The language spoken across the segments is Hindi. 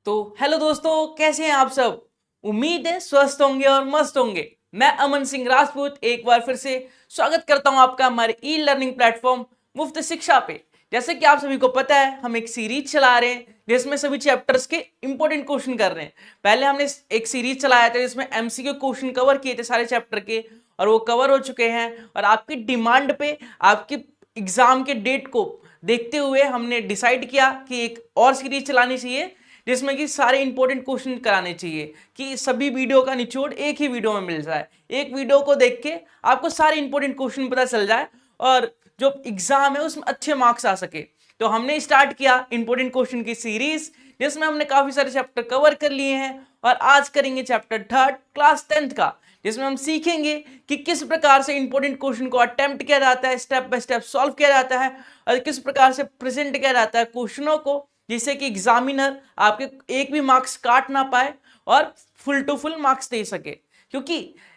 तो हेलो दोस्तों, कैसे हैं आप सब। उम्मीद है स्वस्थ होंगे और मस्त होंगे। मैं अमन सिंह राजपूत एक बार फिर से स्वागत करता हूं आपका हमारे ई लर्निंग प्लेटफॉर्म मुफ्त शिक्षा पे। जैसे कि आप सभी को पता है, हम एक सीरीज चला रहे हैं जिसमें सभी चैप्टर्स के इंपॉर्टेंट क्वेश्चन कर रहे हैं। पहले हमने एक सीरीज चलाया था जिसमें एमसीक्यू क्वेश्चन कवर किए थे सारे चैप्टर के, और वो कवर हो चुके हैं। और आपकी डिमांड पे, आपके एग्जाम के डेट को देखते हुए हमने डिसाइड किया कि एक और सीरीज चलानी चाहिए जिसमें कि सारे इंपॉर्टेंट क्वेश्चन कराने चाहिए, कि सभी वीडियो का निचोड़ एक ही वीडियो में मिल जाए। एक वीडियो को देख के आपको सारे इंपॉर्टेंट क्वेश्चन पता चल जाए और जो एग्जाम है उसमें अच्छे मार्क्स आ सके। तो हमने स्टार्ट किया इंपॉर्टेंट क्वेश्चन की सीरीज, जिसमें हमने काफी सारे चैप्टर कवर कर लिए हैं। और आज करेंगे चैप्टर 3 क्लास 10th का, जिसमें हम सीखेंगे कि किस प्रकार से इंपॉर्टेंट क्वेश्चन को अटेम्प्ट किया जाता है, स्टेप बाय स्टेप सॉल्व किया जाता है, और किस प्रकार से प्रेजेंट किया जाता है क्वेश्चनों को, जिससे कि एग्जामिनर आपके एक भी मार्क्स काट ना पाए और फुल टू फुल मार्क्स दे सके। क्योंकि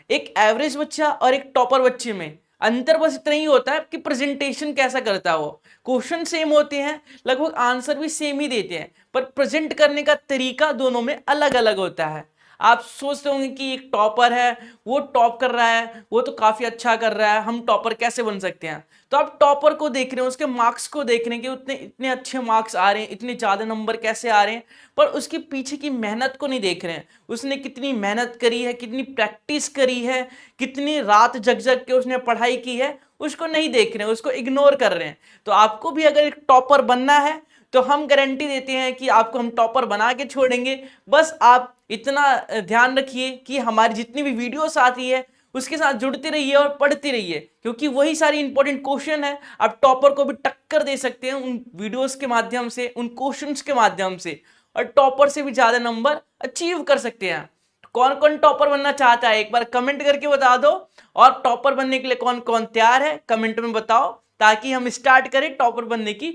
एक एवरेज बच्चा और एक टॉपर बच्चे में अंतर बस इतना ही होता है कि प्रेजेंटेशन कैसा करता है। वो क्वेश्चन सेम होते हैं, लगभग आंसर भी सेम ही देते हैं, पर प्रेजेंट करने का तरीका दोनों में अलग अलग होता है। आप सोचते होंगे कि एक टॉपर है, वो टॉप कर रहा है, वो तो काफी अच्छा कर रहा है, हम टॉपर कैसे बन सकते हैं। तो आप टॉपर को देख रहे हैं, उसके मार्क्स को देख रहे हैं कि उतने इतने अच्छे मार्क्स आ रहे हैं, इतने ज्यादा नंबर कैसे आ रहे हैं, पर उसके पीछे की मेहनत को नहीं देख रहे हैं। उसने कितनी मेहनत करी है, कितनी प्रैक्टिस करी है, कितनी रात जग जग के उसने पढ़ाई की है, उसको नहीं देख रहे हैं, उसको इग्नोर कर रहे हैं। तो आपको भी अगर एक टॉपर बनना है तो हम गारंटी देते हैं कि आपको हम टॉपर बना के छोड़ेंगे। बस आप इतना ध्यान रखिए कि हमारी जितनी भी वीडियोस आती है उसके साथ जुड़ते रहिए और पढ़ते रहिए, क्योंकि वही सारी इंपॉर्टेंट क्वेश्चन है। आप टॉपर को भी टक्कर दे सकते हैं उन वीडियोस के माध्यम से, उन क्वेश्चंस के माध्यम से, और टॉपर से भी ज्यादा नंबर अचीव कर सकते हैं। कौन कौन टॉपर बनना चाहता है एक बार कमेंट करके बता दो। और टॉपर बनने के लिए कौन कौन तैयार है कमेंट में बताओ, ताकि हम स्टार्ट करें टॉपर बनने की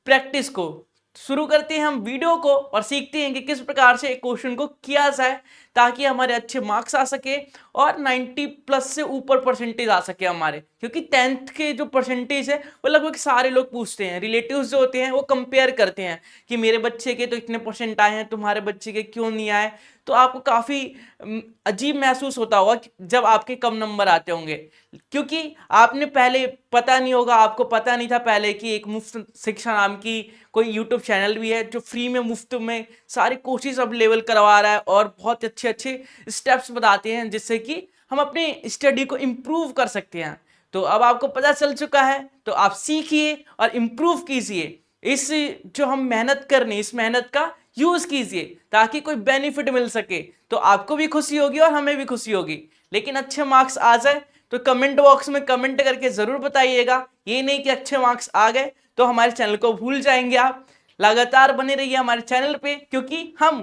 प्रैक्टिस को। शुरू करते हैं हम वीडियो को और सीखते हैं कि किस प्रकार से एक क्वेश्चन को किया जाए, ताकि हमारे अच्छे मार्क्स आ सके और 90 प्लस से ऊपर परसेंटेज आ सके हमारे। क्योंकि 10th के जो परसेंटेज है वो लगभग सारे लोग पूछते हैं, रिलेटिव्स जो होते हैं वो कंपेयर करते हैं कि मेरे बच्चे के तो इतने परसेंट आए हैं, तुम्हारे बच्चे के क्यों नहीं आए। तो आपको काफी अजीब महसूस होता होगा जब आपके कम नंबर आते होंगे, क्योंकि आपने पहले पता नहीं होगा, आपको पता नहीं था पहले कि एक मुफ्त शिक्षा नाम की कोई यूट्यूब चैनल भी है जो फ्री में मुफ्त में सारी कोर्सेज अवेलेबल करवा रहा है और बहुत अच्छे अच्छे स्टेप्स बताते हैं जिससे कि हम अपने स्टडी को इम्प्रूव कर सकते हैं। तो अब आपको पता चल चुका है, तो आप सीखिए और इम्प्रूव कीजिए। इस जो हम मेहनत कर रहे हैं, इस मेहनत का यूज कीजिए ताकि कोई बेनिफिट मिल सके। तो आपको भी खुशी होगी और हमें भी खुशी होगी। लेकिन अच्छे मार्क्स आ जाए तो कमेंट बॉक्स में कमेंट करके जरूर बताइएगा। ये नहीं कि अच्छे मार्क्स आ गए तो हमारे चैनल को भूल जाएंगे आप। लगातार बने रहिए हमारे चैनल पे, क्योंकि हम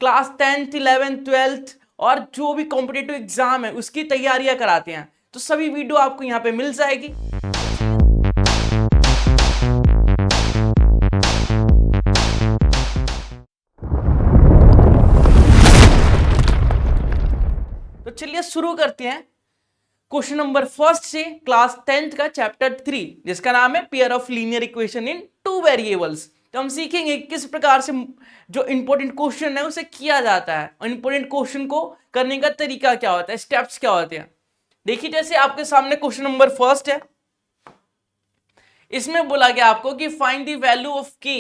क्लास 10th 11th 12th और जो भी कॉम्पिटेटिव एग्जाम है उसकी तैयारियां कराते हैं। तो सभी वीडियो आपको यहाँ पे मिल जाएगी। तो चलिए शुरू करते हैं क्वेश्चन नंबर फर्स्ट से, क्लास 10th का चैप्टर 3, जिसका नाम है pair of linear equation in two variables. तो हम सीखेंगे किस प्रकार से जो इंपॉर्टेंट क्वेश्चन है उसे किया जाता है, और इंपॉर्टेंट क्वेश्चन को करने का तरीका क्या होता है, स्टेप्स क्या होते हैं। देखिए, जैसे आपके सामने क्वेश्चन नंबर फर्स्ट है, इसमें बोला गया आपको कि फाइंड द वैल्यू ऑफ के,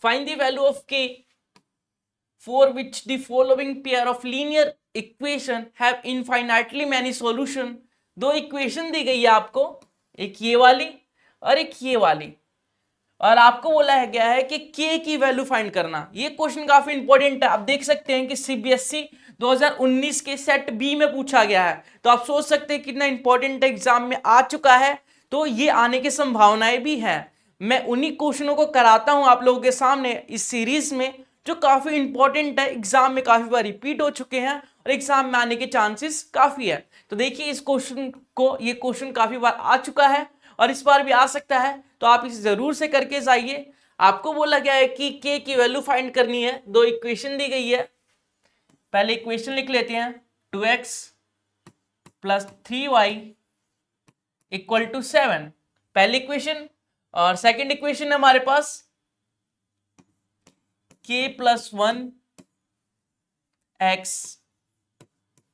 फाइंड द वैल्यू ऑफ के for which the following pair of linear equation have infinitely many solution। दो इक्वेशन दी गई है आपको, एक ये वाली और एक ये वाली, और आपको बोला है गया है कि k की वैल्यू फाइंड करना। ये क्वेश्चन काफी इंपॉर्टेंट है। आप देख सकते हैं कि सीबीएसई 2019 के सेट बी में पूछा गया है। तो आप सोच सकते हैं कितना इंपॉर्टेंट एग्जाम में आ चुका है, तो ये आने की संभावनाएं भी है। मैं उन्हीं क्वेश्चनों को कराता हूं आप लोगों के सामने इस सीरीज में, जो काफी इंपॉर्टेंट है, एग्जाम में काफी बार रिपीट हो चुके हैं और एग्जाम में आने के चांसेस काफी है। तो देखिए इस क्वेश्चन को, ये क्वेश्चन काफी बार आ चुका है और इस बार भी आ सकता है, तो आप इसे जरूर से करके जाइए। आपको बोला गया है कि के की वैल्यू फाइंड करनी है। दो इक्वेशन दी गई है, पहले इक्वेशन लिख लेते हैं, 2x plus 3y equal to 7, पहली इक्वेशन। और सेकंड इक्वेशन है हमारे पास k plus 1 x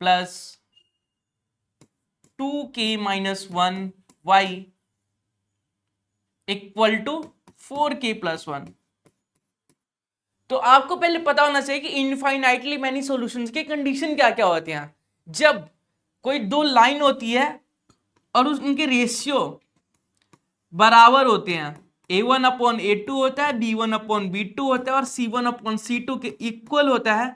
plus 2k minus 1 y equal to 4k plus 1। तो आपको पहले पता होना चाहिए कि इनफाइनाइटली मैनी सॉल्यूशंस के कंडीशन क्या क्या होते हैं। जब कोई दो लाइन होती है और उनके रेशियो बराबर होते हैं, a1 अपॉन a2 होता है, b1 अपॉन b2 होता है और c1 अपॉन c2 के इक्वल होता है,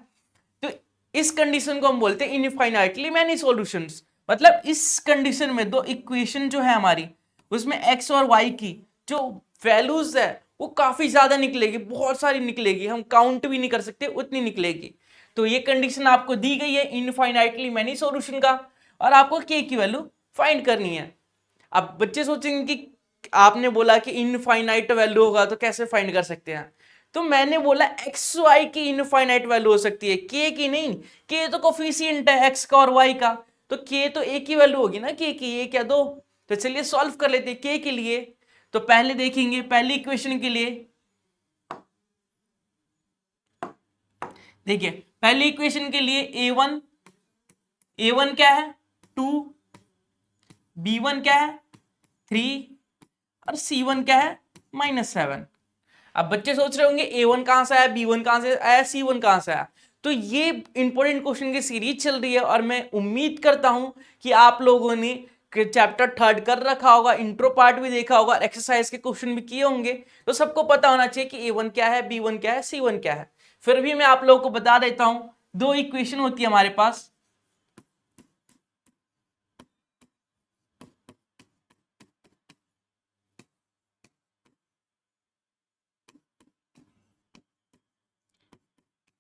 तो इस कंडीशन को हम बोलते हैं इनफाइनाइटली मैनी सॉल्यूशंस। मतलब इस कंडीशन में दो इक्वेशन जो है हमारी, उसमें x और y की जो वैल्यूज है वो काफी ज्यादा निकलेगी, बहुत सारी निकलेगी, हम काउंट भी नहीं कर सकते उतनी निकलेगी। तो ये कंडीशन आपको दी गई है इनफाइनाइटली मैनी सॉल्यूशन का, और आपको k की वैल्यू फाइंड करनी है। अब बच्चे सोचेंगे कि आपने बोला कि इनफाइनाइट वैल्यू होगा तो कैसे फाइंड कर सकते हैं, तो मैंने बोला एक्स वाई की इनफाइनाइट वैल्यू हो सकती है, के की नहीं। के तो कोफिशिएंट है एक्स का और वाई का, तो के तो एक ही वैल्यू होगी ना के की, एक या दो। तो चलिए सॉल्व कर लेते हैं के के लिए। तो पहले देखेंगे पहली इक्वेशन के लिए, देखिए पहली इक्वेशन के लिए ए वन क्या है 2, b1 क्या है 3 और c1 क्या है -7। अब बच्चे सोच रहे होंगे a1 कहां से आया, b1 कहां से आया, c1 कहां से आया। तो ये इंपॉर्टेंट क्वेश्चन की सीरीज चल रही है और मैं उम्मीद करता हूं कि आप लोगों ने चैप्टर 3 कर रखा होगा, इंट्रो पार्ट भी देखा होगा, एक्सरसाइज के क्वेश्चन भी किए होंगे। तो सबको पता होना चाहिए कि a1 क्या है, b1 क्या है, c1 क्या है। फिर भी मैं आप लोगों को बता देता हूं, दो इक्वेशन होती है हमारे पास,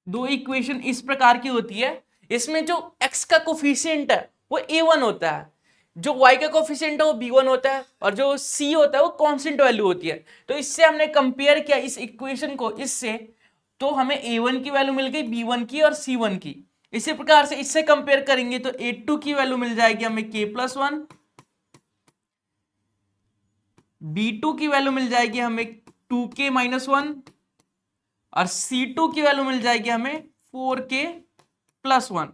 दो इक्वेशन इस प्रकार की होती है। इसमें जो x का कोफिशिएंट है वो a1 होता है, जो y का कोफिशिएंट है वो b1 होता है, और जो c होता है वो कांस्टेंट वैल्यू होती है। तो इससे हमने कंपेयर किया इस इक्वेशन को इससे, तो हमें a1 की वैल्यू मिल गई, b1 की और c1 की। इसी प्रकार से इससे कंपेयर करेंगे तो a2 की वैल्यू मिल जाएगी हमें k प्लस 1, b2 की वैल्यू मिल जाएगी हमें 2k माइनस 1 और C2 की वैल्यू मिल जाएगी हमें 4k प्लस 1।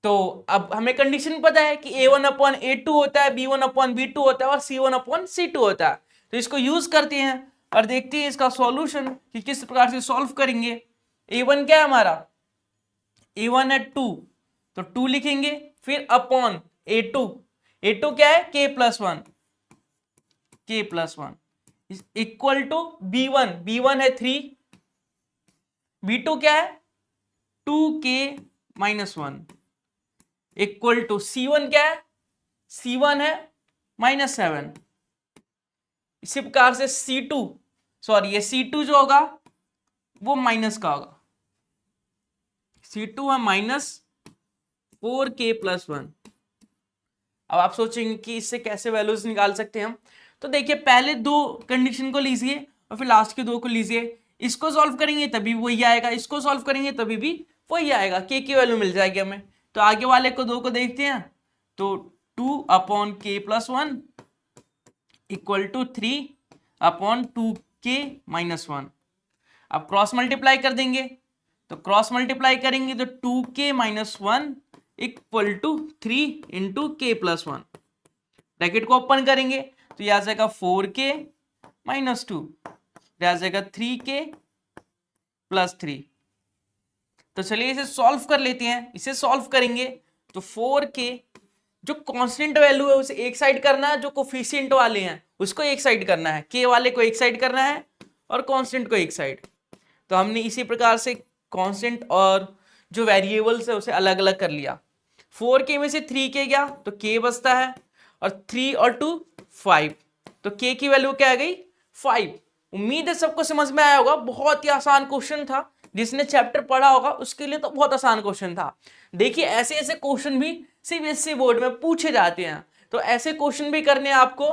तो अब हमें कंडीशन पता है कि A1 अपॉन A2 होता है, B1 अपॉन B2 होता है और C1 अपॉन C2 होता है। तो इसको यूज करते हैं और देखते हैं इसका सॉल्यूशन कि किस प्रकार से सॉल्व करेंगे। A1 क्या है हमारा, A1 है 2, तो 2 लिखेंगे, फिर अपॉन A2, A2 क्या है k plus 1, k plus 1 equal to B1, B1 है 3, B2 क्या है 2k minus 1 equal to C1 क्या है, C1 है -7। इसी प्रकार से ये C2 जो होगा वो माइनस का होगा, C2 है -4k प्लस 1। अब आप सोचेंगे कि इससे कैसे वैल्यूज निकाल सकते हैं हम। तो देखिए पहले दो कंडीशन को लीजिए और फिर लास्ट के दो को लीजिए, इसको सॉल्व करेंगे तभी वही आएगा, इसको सॉल्व करेंगे तभी भी वही आएगा, के की वैल्यू मिल जाएगी हमें। तो आगे वाले को दो को देखते हैं, तो 2 upon k plus 1 equal to 3 upon 2k minus 1। अब क्रॉस मल्टीप्लाई कर देंगे, तो क्रॉस मल्टीप्लाई करेंगे तो 2k minus 1 equal to 3 into k plus 1। Bracket को ओपन करेंगे तो यह आ जाएगा 4k माइनस 2, आ जाएगा 3k प्लस 3। तो चलिए इसे सॉल्व कर लेते हैं। इसे सॉल्व करेंगे तो 4k जो कांस्टेंट वैल्यू है उसे एक साइड करना है, जो कोफिशिएंट वाले हैं उसको एक साइड करना है, k वाले को एक साइड करना है और कांस्टेंट को एक साइड। तो हमने इसी प्रकार से कांस्टेंट और जो वेरिएबल्स है उसे अलग अलग कर लिया। 4k में से 3k गया तो k बचता है, और 3 और 2 5, तो k की वैल्यू क्या आ गई 5। उम्मीद है सबको समझ में आया होगा, बहुत ही आसान क्वेश्चन था, जिसने चैप्टर पढ़ा होगा उसके लिए तो बहुत आसान क्वेश्चन था। देखिए ऐसे ऐसे क्वेश्चन भी सीबीएसई बोर्ड में पूछे जाते हैं, तो ऐसे क्वेश्चन भी करने हैं आपको,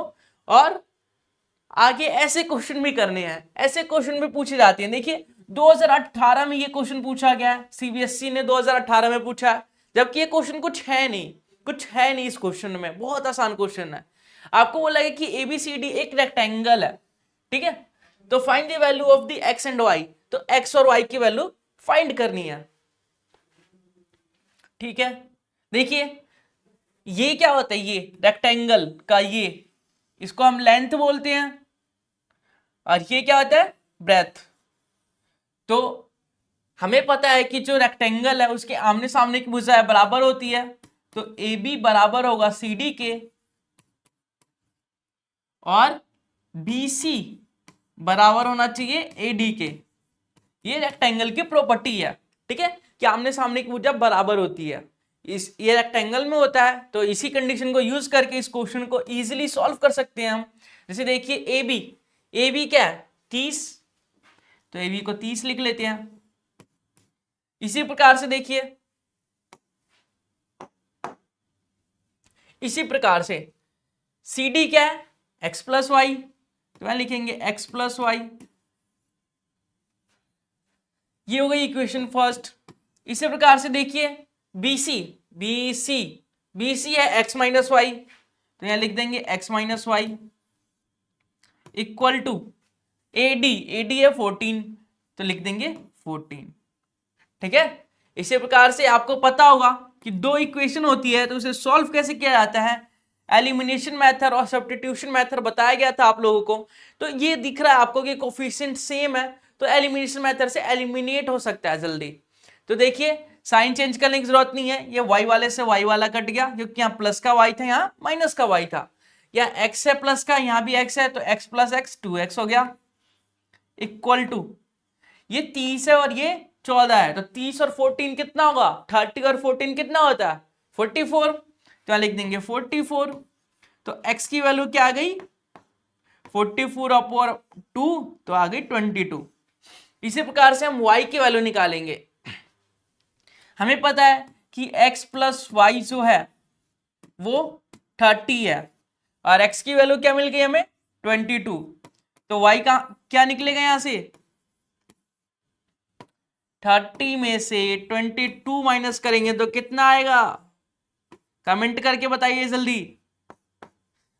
और आगे ऐसे क्वेश्चन भी करने हैं, ऐसे क्वेश्चन भी पूछे जाते हैं। देखिए 2018 में ये क्वेश्चन पूछा गया है, सीबीएसई ने 2018 में पूछा है, जबकि ये क्वेश्चन कुछ है नहीं इस क्वेश्चन में, बहुत आसान क्वेश्चन है। आपको बोला गया कि ABCD एक रेक्टेंगल है, ठीक है। तो find the value of the X and Y, तो एक्स और वाई की वैल्यू फाइंड करनी है। ठीक है, देखिए ये क्या होता है, ये रेक्टेंगल का ये, इसको हम लेंथ बोलते हैं, और ये क्या होता है, ब्रेथ। तो हमें पता है कि जो रेक्टेंगल है उसके आमने सामने की भुजाएं बराबर होती है, तो ए बी बराबर होगा सी डी के, और बी सी बराबर होना चाहिए ए डी के। ये रेक्टेंगल की प्रॉपर्टी है, ठीक है, कि आमने सामने की भुजा बराबर होती है। इस ये रेक्टेंगल में होता है, तो इसी कंडीशन को यूज करके इस क्वेश्चन को इजीली सॉल्व कर सकते हैं हम। जैसे देखिए ए बी क्या है, 30, तो ए बी को 30 लिख लेते हैं। इसी प्रकार से देखिए, इसी प्रकार से सी डी क्या है, एक्स प्लस वाई, तो वहां लिखेंगे एक्स प्लस वाई। ये हो गई इक्वेशन फर्स्ट। इसी प्रकार से देखिए बी सी है एक्स माइनस वाई, तो यहां लिख देंगे X minus Y equal to A D है 14, तो लिख देंगे 14। ठीक है, इसी प्रकार से आपको पता होगा कि दो इक्वेशन होती है तो उसे सॉल्व कैसे किया जाता है, एलिमिनेशन मेथड और सब्स्टिट्यूशन मेथड बताया गया था आप लोगों को। तो ये दिख रहा है आपको कि कोफिशिएंट सेम है, तो एलिमिनेशन मेथड से एलिमिनेट हो सकता है जल्दी। तो देखिए साइन चेंज करने की जरूरत नहीं है, ये वाई वाले से वाई वाला कट गया, क्योंकि यहाँ प्लस का वाई था, यहाँ माइनस का वाई था। यहाँ एक्स है प्लस का, यहाँ भी एक्स है, तो एक्स प्लस एक्स 2x हो गया, इक्वल टू ये 30 है और ये 14 है, तो 30 और 14 कितना होगा, 30 और 14 कितना होता है, 44, तो लिख देंगे 44। तो x की वैल्यू क्या आ गई, 44 अपॉन 2, तो आ गई 22। इसी प्रकार से हम y की वैल्यू निकालेंगे। हमें पता है कि x प्लस वाई जो है वो 30 है, और x की वैल्यू क्या मिल गई हमें, 22, तो y का क्या निकलेगा, यहां से 30 में से 22 माइनस करेंगे तो कितना आएगा, कमेंट करके बताइए जल्दी।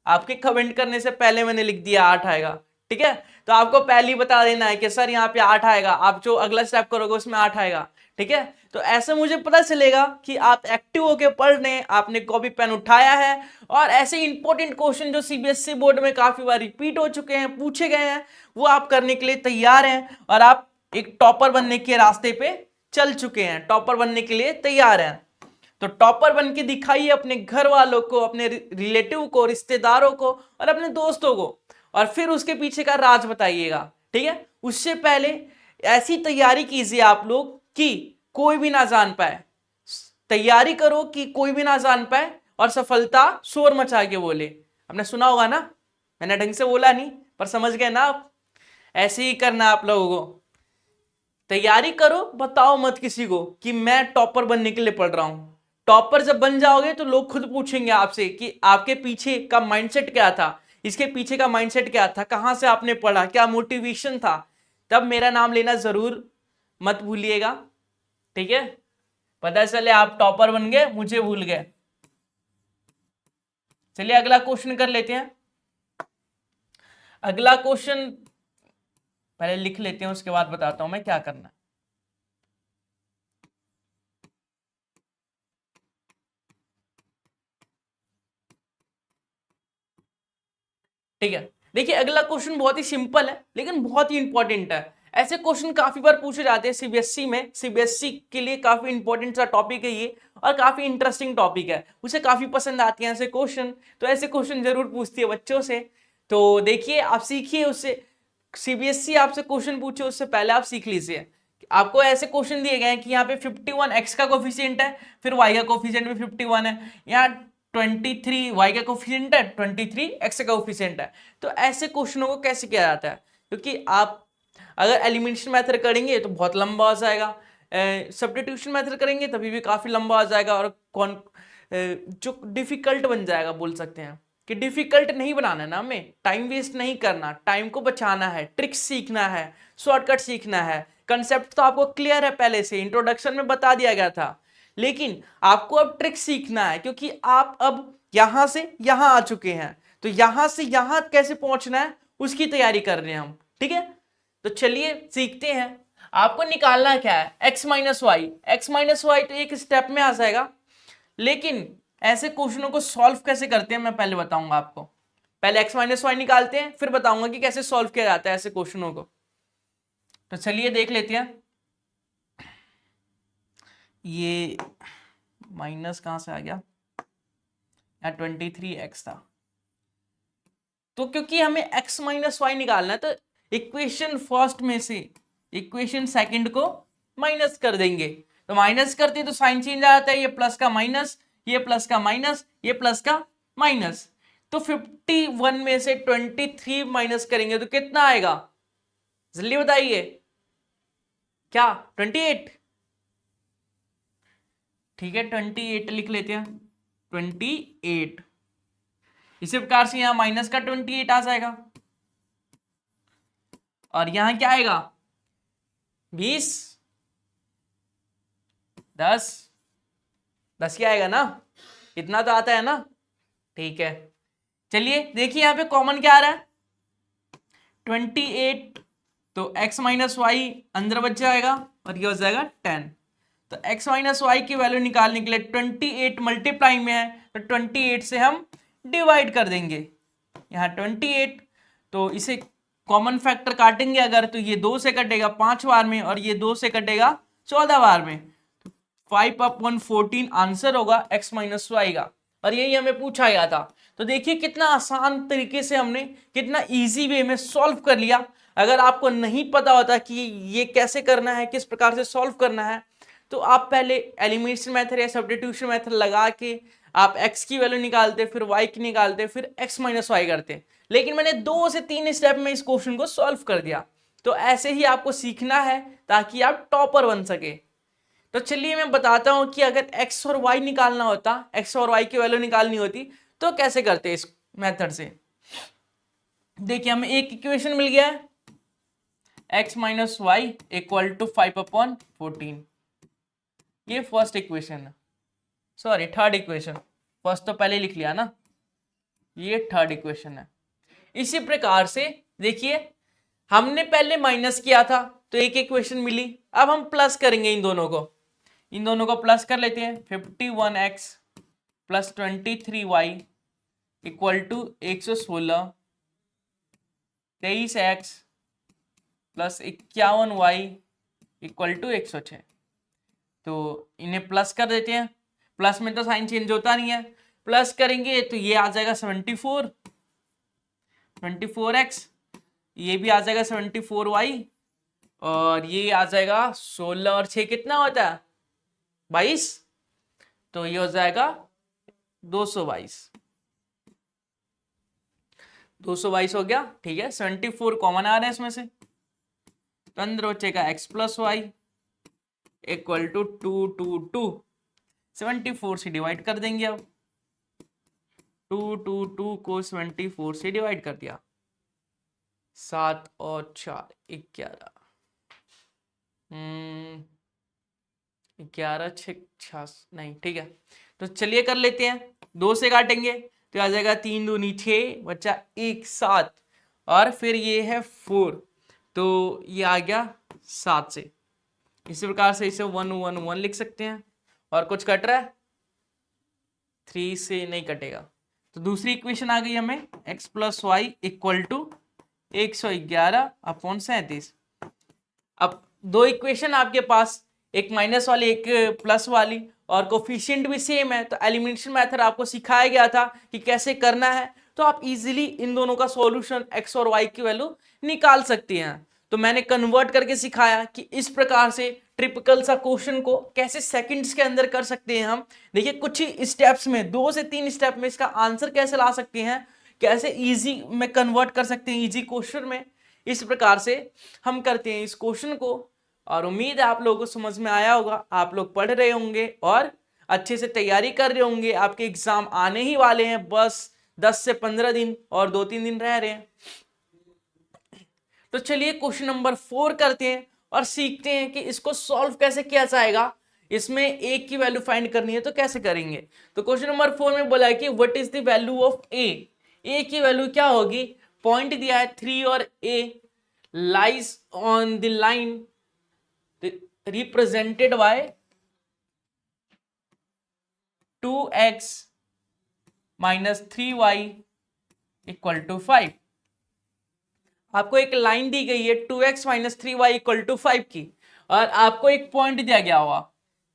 आपके कमेंट करने से पहले मैंने लिख दिया 8 आएगा, ठीक है, तो आपको पहले ही बता देना है कि सर यहाँ पे 8 आएगा, आप जो अगला स्टेप करोगे उसमें 8 आएगा, ठीक है। तो ऐसे मुझे पता चलेगा कि आप एक्टिव होके पढ़ रहे हैं, आपने कॉपी पेन उठाया है, और ऐसे इंपॉर्टेंट क्वेश्चन जो सीबीएसई बोर्ड में काफी बार रिपीट हो चुके हैं, पूछे गए हैं, वो आप करने के लिए तैयार हैं, और आप एक टॉपर बनने के रास्ते पे चल चुके हैं, टॉपर बनने के लिए तैयार हैं। तो टॉपर बन के दिखाइए अपने घर वालों को, अपने रिलेटिव को, रिश्तेदारों को, और अपने दोस्तों को, और फिर उसके पीछे का राज बताइएगा, ठीक है। उससे पहले ऐसी तैयारी कीजिए आप लोग कि कोई भी ना जान पाए, तैयारी करो कि कोई भी ना जान पाए, और सफलता शोर मचा के बोले। आपने सुना होगा ना, मैंने ढंग से बोला नहीं पर समझ गए ना आप, ऐसे ही करना आप लोगों को। तैयारी करो, बताओ मत किसी को कि मैं टॉपर बनने के लिए पढ़ रहा हूं। टॉपर जब बन जाओगे तो लोग खुद पूछेंगे आपसे कि आपके पीछे का माइंडसेट क्या था, इसके पीछे का माइंडसेट क्या था, कहां से आपने पढ़ा, क्या मोटिवेशन था। तब मेरा नाम लेना जरूर मत भूलिएगा, ठीक है। पता चले आप टॉपर बन गए, मुझे भूल गए। चलिए अगला क्वेश्चन कर लेते हैं। अगला क्वेश्चन पहले लिख लेते हैं, उसके बाद बताता हूं मैं क्या करना है। ठीक है, देखिए अगला क्वेश्चन बहुत ही सिंपल है लेकिन बहुत ही इंपॉर्टेंट है। ऐसे क्वेश्चन काफी बार पूछे जाते हैं सीबीएसई में, सीबीएसई के लिए काफी इंपॉर्टेंट सा टॉपिक है ये, और काफी इंटरेस्टिंग टॉपिक है, उसे काफी पसंद आते हैं ऐसे क्वेश्चन, तो ऐसे क्वेश्चन जरूर पूछती है बच्चों से। तो देखिए आप सीखिए उससे, सीबीएसई आपसे क्वेश्चन पूछे उससे पहले आप सीख लीजिए। आपको ऐसे क्वेश्चन दिए गए हैं कि यहाँ पे 51 एक्स का कोफिशिएंट है, फिर वाई का कोफिशिएंट भी 51 है, यहाँ 23 वाई का कोफिशिएंट है, 23 एक्स का कोफिशिएंट है। तो ऐसे क्वेश्चनों को कैसे किया जाता है, क्योंकि आप अगर एलिमिनेशन मेथड करेंगे तो बहुत लंबा हो जाएगा, सब्स्टिट्यूशन मेथड करेंगे तभी भी काफी लंबा हो जाएगा, और जो डिफिकल्ट बन जाएगा, बोल सकते हैं कि डिफिकल्ट नहीं बनाना है ना, हमें टाइम वेस्ट नहीं करना, टाइम को बचाना है, ट्रिक्स सीखना है, शॉर्टकट सीखना है। कंसेप्ट तो आपको क्लियर है, पहले से इंट्रोडक्शन में बता दिया गया था, लेकिन आपको अब ट्रिक्स सीखना है, क्योंकि आप अब यहां से यहां आ चुके हैं, तो यहां से यहां कैसे पहुंचना है उसकी तैयारी कर रहे हैं हम, ठीक है। तो चलिए सीखते हैं। आपको निकालना क्या है, x minus Y. X minus Y तो एक स्टेप में आ जाएगा, लेकिन ऐसे क्वेश्चनों को सॉल्व कैसे करते हैं मैं पहले बताऊंगा आपको। पहले x माइनस वाई निकालते हैं, फिर बताऊंगा कि कैसे सॉल्व किया जाता है ऐसे क्वेश्चनों को। तो चलिए देख लेते हैं। ये माइनस कहां से आ गया, यहाँ 23x था। तो क्योंकि हमें x माइनस वाई निकालना है तो इक्वेशन फर्स्ट में से इक्वेशन सेकंड को माइनस कर देंगे। तो माइनस करते तो साइन चेंज आ जाता है, ये प्लस का माइनस, ये प्लस का माइनस, ये प्लस का माइनस। तो 51 में से 23 माइनस करेंगे तो कितना आएगा, जल्दी बताइए। क्या 28? ठीक है 28 लिख लेते हैं, 28। इसी प्रकार से यहां माइनस का 28 आ जाएगा, और यहां क्या आएगा 20, 10 क्या आएगा ना, इतना तो आता है ना। ठीक है चलिए देखिए यहां पे कॉमन क्या आ रहा है 28, तो x माइनस वाई अंदर बच जाएगा और ये हो जाएगा 10। तो x माइनस वाई की वैल्यू निकालने के लिए 28 मल्टीप्लाई में है, तो 28 से हम डिवाइड कर देंगे। यहाँ 28, तो इसे कॉमन फैक्टर काटेंगे अगर, तो ये 2 से कटेगा 5 बार में, और ये 2 से कटेगा 14 बार में। 5/14 आंसर होगा x माइनस वाई का, और यही हमें पूछा गया था। तो देखिए कितना आसान तरीके से हमने कितना इजी वे में सॉल्व कर लिया। अगर आपको नहीं पता होता कि ये कैसे करना है, किस प्रकार से सॉल्व करना है, तो आप पहले एलिमिनेशन मेथड या सब्स्टिट्यूशन मेथड लगा के आप x की वैल्यू निकालते, फिर y की निकालते, फिर x माइनस वाई करते। लेकिन मैंने 2 से 3 स्टेप में इस क्वेश्चन को सॉल्व कर दिया। तो ऐसे ही आपको सीखना है ताकि आप टॉपर बन सके। तो चलिए मैं बताता हूं कि अगर x और y निकालना होता, x और y की वैल्यू निकालनी होती तो कैसे करते इस मेथड से। देखिए हमें एक इक्वेशन मिल गया है, x minus Y equal to 5/14। ये फर्स्ट इक्वेशन है, सॉरी थर्ड इक्वेशन, फर्स्ट तो पहले लिख लिया ना, ये थर्ड इक्वेशन है। इसी प्रकार से देखिए हमने पहले माइनस किया था तो एक इक्वेशन मिली, अब हम प्लस करेंगे इन दोनों को प्लस कर लेते हैं। 51x plus 23y equal to 116, 23x plus 51y equal to 106। तो इन्हें प्लस कर देते हैं, प्लस में तो साइन चेंज होता नहीं है, प्लस करेंगे तो ये आ जाएगा 24x, ये भी आ जाएगा 74y, और ये आ जाएगा 16 और 6 कितना होता है 22, तो ये हो जाएगा 222 हो गया। ठीक है 74 कॉमन आ रहा है इसमें से, तो अंदर बचेगा x plus Y equal to 222। 74 से डिवाइड कर देंगे, अब 222 को 74 से डिवाइड कर दिया, 7 और 4 11, 11 6 नहीं, ठीक है। तो चलिए कर लेते हैं, 2 से काटेंगे तो आ जाएगा 3 दूनी 6 बच्चा 1 7, और फिर ये है 4, तो ये आ गया 7 से। इसी प्रकार से इसे 1 1 1 लिख सकते हैं। और कुछ कट रहा है 3 से नहीं कटेगा, तो दूसरी इक्वेशन आ गई हमें x plus Y equal to 111/37। अब दो इक्वेशन आपके पास, एक माइनस वाली एक प्लस वाली, और कोफिशिएंट भी सेम है, तो एलिमिनेशन मेथड आपको सिखाया गया था कि कैसे करना है, तो आप इजीली इन दोनों का सॉल्यूशन x और y की वैल्यू निकाल सकते हैं। तो मैंने कन्वर्ट करके सिखाया कि इस प्रकार से ट्रिपिकल सा क्वेश्चन को कैसे सेकंड्स के अंदर कर सकते हैं हम। देखिए कुछ ही स्टेप्स में, 2 से 3 स्टेप में इसका आंसर कैसे ला सकते हैं, कैसे इजी में कन्वर्ट कर सकते हैं इजी क्वेश्चन में। इस प्रकार से हम करते हैं इस क्वेश्चन को, और उम्मीद है आप लोगों को समझ में आया होगा। आप लोग पढ़ रहे होंगे और अच्छे से तैयारी कर रहे होंगे, आपके एग्जाम आने ही वाले हैं, बस 10 से 15 दिन और 2-3 दिन रह रहे हैं। तो चलिए क्वेश्चन नंबर 4 करते हैं और सीखते हैं कि इसको सॉल्व कैसे किया जाएगा। इसमें a की वैल्यू फाइंड करनी है तो कैसे करेंगे। तो क्वेश्चन नंबर 4 में बोला है कि what is the value of a की वैल्यू क्या होगी पॉइंट दिया है 3 और a lies on the line represented by 2x minus 3y equal to 5। आपको एक लाइन दी गई है 2x minus 3y equal to 5 की, और आपको एक पॉइंट दिया गया हुआ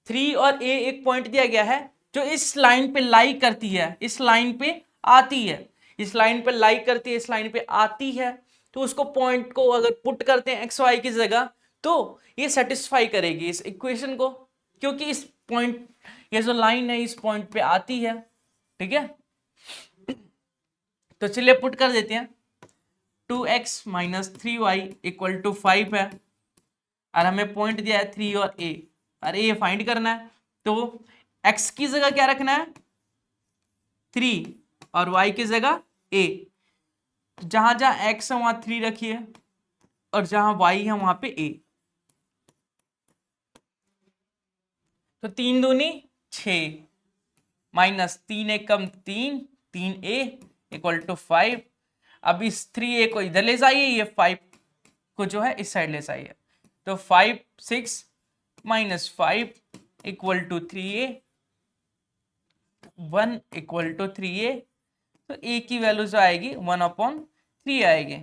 3 और a एक पॉइंट दिया गया है जो इस लाइन पे लाई करती है, इस लाइन पे आती है, इस लाइन पे लाई करती है, इस लाइन पे आती है। तो उसको पॉइंट को अगर पुट करते हैं एक्स वाई की जगह तो ये सेटिस्फाई करेगी इस इक्वेशन को, क्योंकि इस पॉइंट, ये जो लाइन है इस पॉइंट पे आती है। ठीक है, तो चलिए पुट कर देते हैं। 2x minus 3y equal to 5 है, और हमें पॉइंट दिया है 3 और a, और a फाइंड करना है। तो x की जगह क्या रखना है 3 और y की जगह a। जहां जहां x है वहां 3 रखिए और जहां y है वहां पे a। तो 3 दूनी 6 माइनस 3 एक कम 3, 3a इक्वल टू 5। अब इस 3a को इधर ले जाइए, ये 5 को जो है इस साइड ले जाइए। तो 5 6 minus 5 equal to 3a, 1 equal to 3a। तो a की वैल्यू जो आएगी 1/3 आएगी।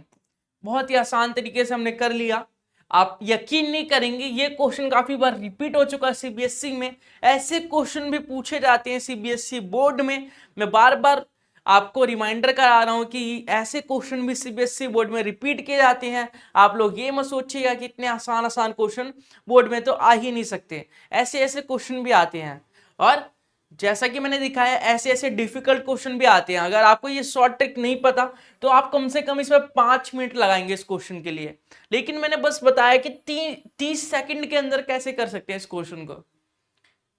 बहुत ही आसान तरीके से हमने कर लिया। आप यकीन नहीं करेंगे, ये क्वेश्चन काफी बार रिपीट हो चुका है सीबीएसई में। ऐसे क्वेश्चन भी पूछे जाते हैं सीबीएसई बोर्ड में। मैं बार बार आपको रिमाइंडर करा रहा हूं कि ऐसे क्वेश्चन भी सीबीएसई बोर्ड में रिपीट किए जाते हैं। आप लोग ये मत सोचिएगा कि इतने आसान आसान क्वेश्चन बोर्ड में तो आ ही नहीं सकते, ऐसे ऐसे क्वेश्चन भी आते हैं। और जैसा कि मैंने दिखाया ऐसे ऐसे डिफिकल्ट क्वेश्चन भी आते हैं। अगर आपको ये शॉर्ट ट्रिक नहीं पता तो आप कम से कम इसमें 5 मिनट लगाएंगे इस क्वेश्चन के लिए, लेकिन मैंने बस बताया कि 30 सेकंड के अंदर कैसे कर सकते हैं इस क्वेश्चन को।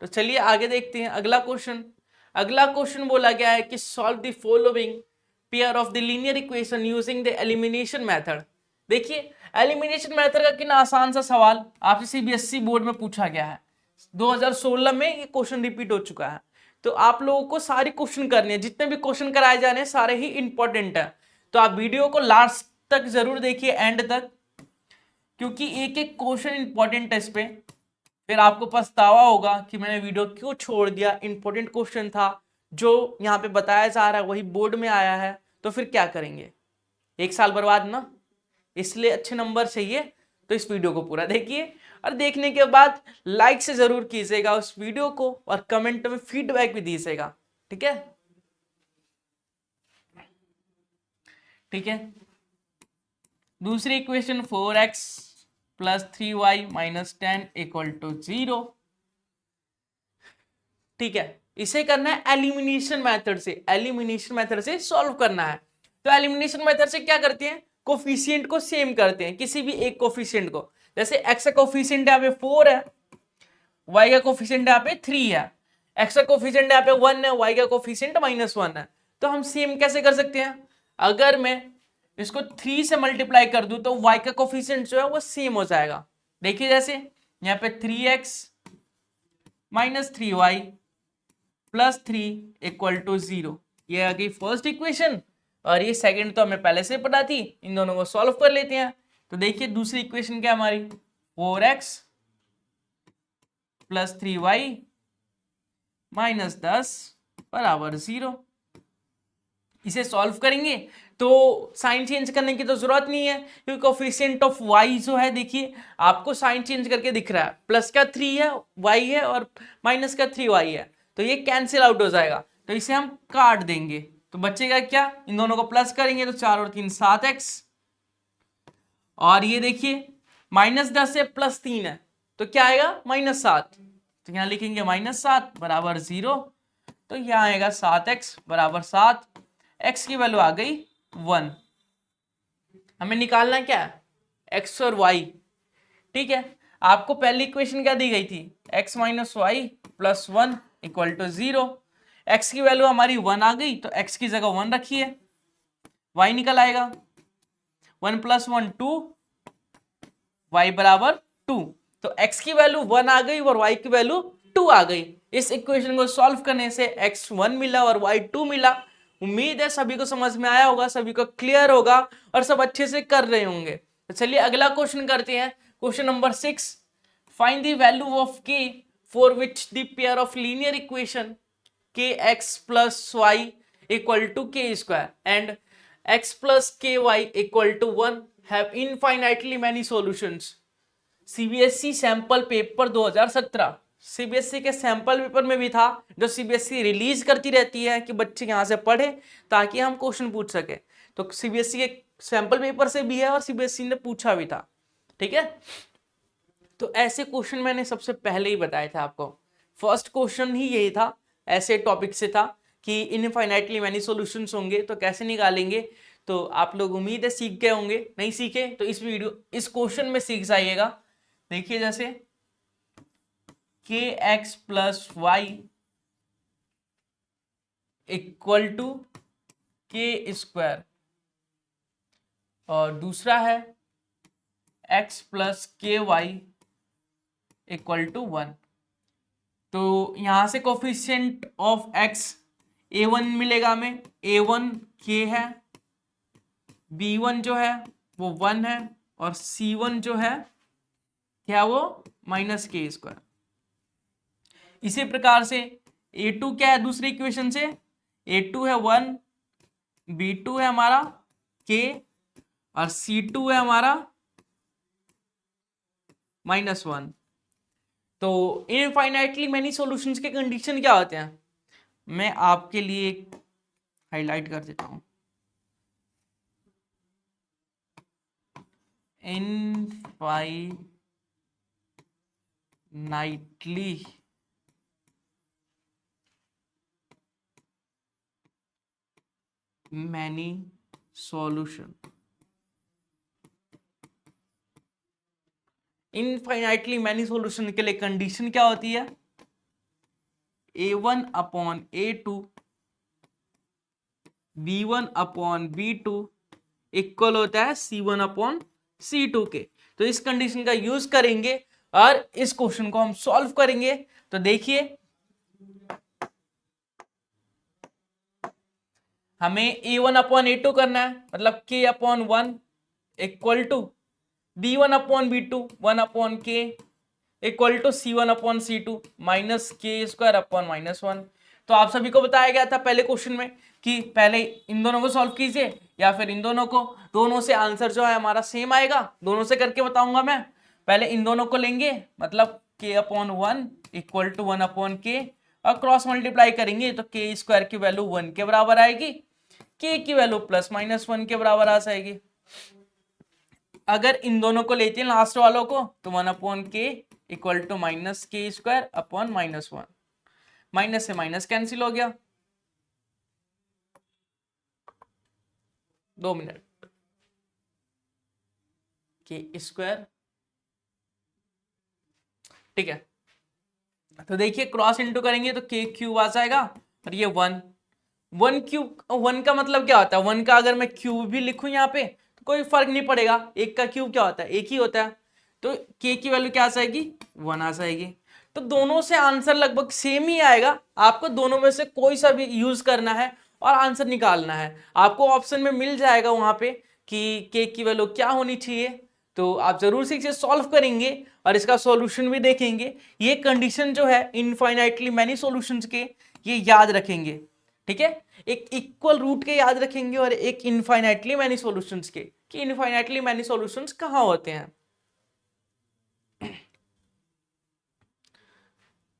तो चलिए आगे देखते हैं अगला क्वेश्चन। अगला क्वेश्चन बोला गया है कि solve the following pair of the linear equation using the elimination method. देखिए एलिमिनेशन मेथड का कितना आसान सा सवाल आपसे सीबीएसई बोर्ड में पूछा गया है। 2016 में ये क्वेश्चन रिपीट हो चुका है। तो आप लोगों को सारे क्वेश्चन करने हैं, जितने भी क्वेश्चन कराए जा रहे हैं सारे ही इंपॉर्टेंट है। तो आप वीडियो को लास्ट तक जरूर देखिए, एंड तक, क्योंकि एक एक क्वेश्चन इंपॉर्टेंट है इस पे। फिर आपको पछतावा होगा कि मैंने वीडियो क्यों छोड़ दिया, इंपॉर्टेंट क्वेश्चन था जो यहाँ पे बताया जा रहा है वही बोर्ड में आया है, तो फिर क्या करेंगे, 1 साल बर्बाद ना। इसलिए अच्छे नंबर चाहिए तो इस वीडियो को पूरा देखिए, और देखने के बाद लाइक से जरूर कीजिएगा उस वीडियो को, और कमेंट में फीडबैक भी दीजिएगा। ठीक है, ठीक है। दूसरी equation 4x plus 3y minus 10 equal to 0। ठीक है, इसे करना है एलिमिनेशन मेथड से, एलिमिनेशन मेथड से सॉल्व करना है। तो एलिमिनेशन मेथड से क्या करते हैं, कोफिशिएंट को सेम करते हैं, किसी भी एक कोफिशिएंट को। जैसे x का कोफिशिएंट यहाँ पे 4 है, y का कोफिशिएंट यहाँ पे 3 है, x का कोफिशिएंट यहाँ पे 1 है, y का कोफिशिएंट -1 है। तो हम सेम कैसे कर सकते हैं, अगर मैं इसको 3 से मल्टीप्लाई कर दूं तो y का कोफिशिएंट जो है वो सेम हो जाएगा। देखिए जैसे यहाँ पे 3x minus 3y plus 3 equal to 0, ये आ गई फर्स्ट इक्वेशन। और ये सेकंड तो हमें पहले से पता थी, इन दोनों को सॉल्व कर लेते हैं। तो देखिए दूसरी इक्वेशन क्या हमारी, 4x प्लस 3y माइनस 10 बराबर 0। इसे सॉल्व करेंगे तो साइन चेंज करने की तो जरूरत नहीं है, क्योंकि कोफिशिएंट ऑफ y जो है, देखिए आपको साइन चेंज करके दिख रहा है, प्लस का 3 है y है और माइनस का 3y है, तो ये कैंसिल आउट हो जाएगा। तो इसे हम काट देंगे, तो बचेगा क्या, इन दोनों को प्लस करेंगे तो 4 और 3 7x, और ये देखिए -10 से +3 है तो क्या आएगा -7, तो यहाँ लिखेंगे -7 बराबर 0। तो यहाँ आएगा 7x बराबर 7, x की वैल्यू आ गई 1। हमें निकालना क्या है, x और y। ठीक है, आपको पहली इक्वेशन क्या दी गई थी, x minus Y plus 1 equal to 0। x की वैल्यू हमारी 1 आ गई तो x की जगह 1 रखिए, y निकल आएगा 1 + 1 2, y बराबर 2। तो x की वैल्यू 1 आ गई और y की वैल्यू 2 आ गई। इस इक्वेशन को सॉल्व करने से x 1 मिला और y 2 मिला, उम्मीद है सभी को समझ में आया होगा, सभी को क्लियर होगा और सब अच्छे से कर रहे होंगे। तो चलिए अगला क्वेश्चन करते हैं। Question number 6, find the value of k for which the pair of linear equation kx plus y equal to k square and x plus ky equal to 1 have infinitely many solutions। CBSE sample paper 2017, CBSE के सैंपल पेपर में भी था, जो सीबीएसई रिलीज करती रहती है कि बच्चे यहां से पढ़े ताकि हम क्वेश्चन पूछ सके। तो सीबीएसई के सैंपल पेपर से भी है और सीबीएसई ने पूछा भी था। ठीक है, तो ऐसे क्वेश्चन मैंने सबसे पहले ही बताया था आपको। फर्स्ट क्वेश्चन ही यही था, ऐसे टॉपिक से था कि इनफाइनाइटली मैनी सॉल्यूशंस होंगे तो कैसे निकालेंगे। तो आप लोग उम्मीद है सीख गए होंगे, नहीं सीखे तो इस क्वेश्चन में सीख जाइएगा। देखिए जैसे kx plus Y equal to K square और दूसरा है x plus K Y equal to 1। तो यहां से कोफिशिएंट ऑफ x a1 मिलेगा हमें, a1 k है, b1 जो है वो 1 है और c1 जो है क्या वो माइनस के स्क्वायर। इसी प्रकार से a2 क्या है दूसरी इक्वेशन से, a2 है 1, b2 है हमारा k और c2 है हमारा -1। तो इनफाइनाइटली मेनी सॉल्यूशंस के कंडीशन क्या होते हैं, मैं आपके लिए हाईलाइट कर देता हूं। Infinitely many solution, infinitely many solution के लिए कंडीशन क्या होती है, a1 upon a2 b1 upon b2 equal होता है c1 अपॉन c2 के। तो इस कंडीशन का यूज करेंगे और इस क्वेश्चन को हम सॉल्व करेंगे। तो देखिए हमें a1 अपॉन a2 करना है, मतलब k upon 1 equal to b1 upon b2 1 upon k equal to c1 upon c2 minus K square upon -1। तो आप सभी को बताया गया था पहले क्वेश्चन में कि पहले इन दोनों को सॉल्व कीजिए या फिर इन दोनों को, दोनों से आंसर जो है हमारा सेम आएगा। दोनों से करके बताऊंगा मैं, पहले इन दोनों को लेंगे मतलब k upon 1 equal to 1 upon k और क्रॉस मल्टीप्लाई करेंगे तो k स्क्वायर की वैल्यू 1 के बराबर आएगी, k की वैल्यू +-1 के बराबर आ जाएगी। अगर इन दोनों को लेते हैं लास्ट वालों को तो 1 upon k equal to minus K square upon -1, minus से माइनस कैंसिल हो गया। 2 मिनट, के स्क्वायर, ठीक है। तो देखिए क्रॉस इनटू करेंगे तो k क्यूब आ जाएगा और ये 1 क्यूब, 1 का मतलब क्या होता है, 1 का अगर मैं क्यूब भी लिखूं यहाँ पे तो कोई फर्क नहीं पड़ेगा, 1 का क्यूब क्या होता है, 1 ही होता है। तो k की वैल्यू क्या आ जाएगी, 1 आ जाएगी। तो दोनों से आंसर लगभग सेम ही आएगा, आपको दोनों में से कोई सा भी यूज करना है और आंसर निकालना है। आपको ऑप्शन में मिल जाएगा वहां पे कि k की वैल्यू क्या होनी चाहिए, तो आप जरूर से इसे सॉल्व करेंगे और इसका सॉल्यूशन भी देखेंगे। ये कंडीशन जो है इनफाइनाइटली मैनी सॉल्यूशंस के, ये याद रखेंगे, ठीक है। एक इक्वल रूट के याद रखेंगे और एक इनफाइनाइटली मैनी सॉल्यूशंस के, कि इनफाइनाइटली मैनी सॉल्यूशंस कहां होते हैं।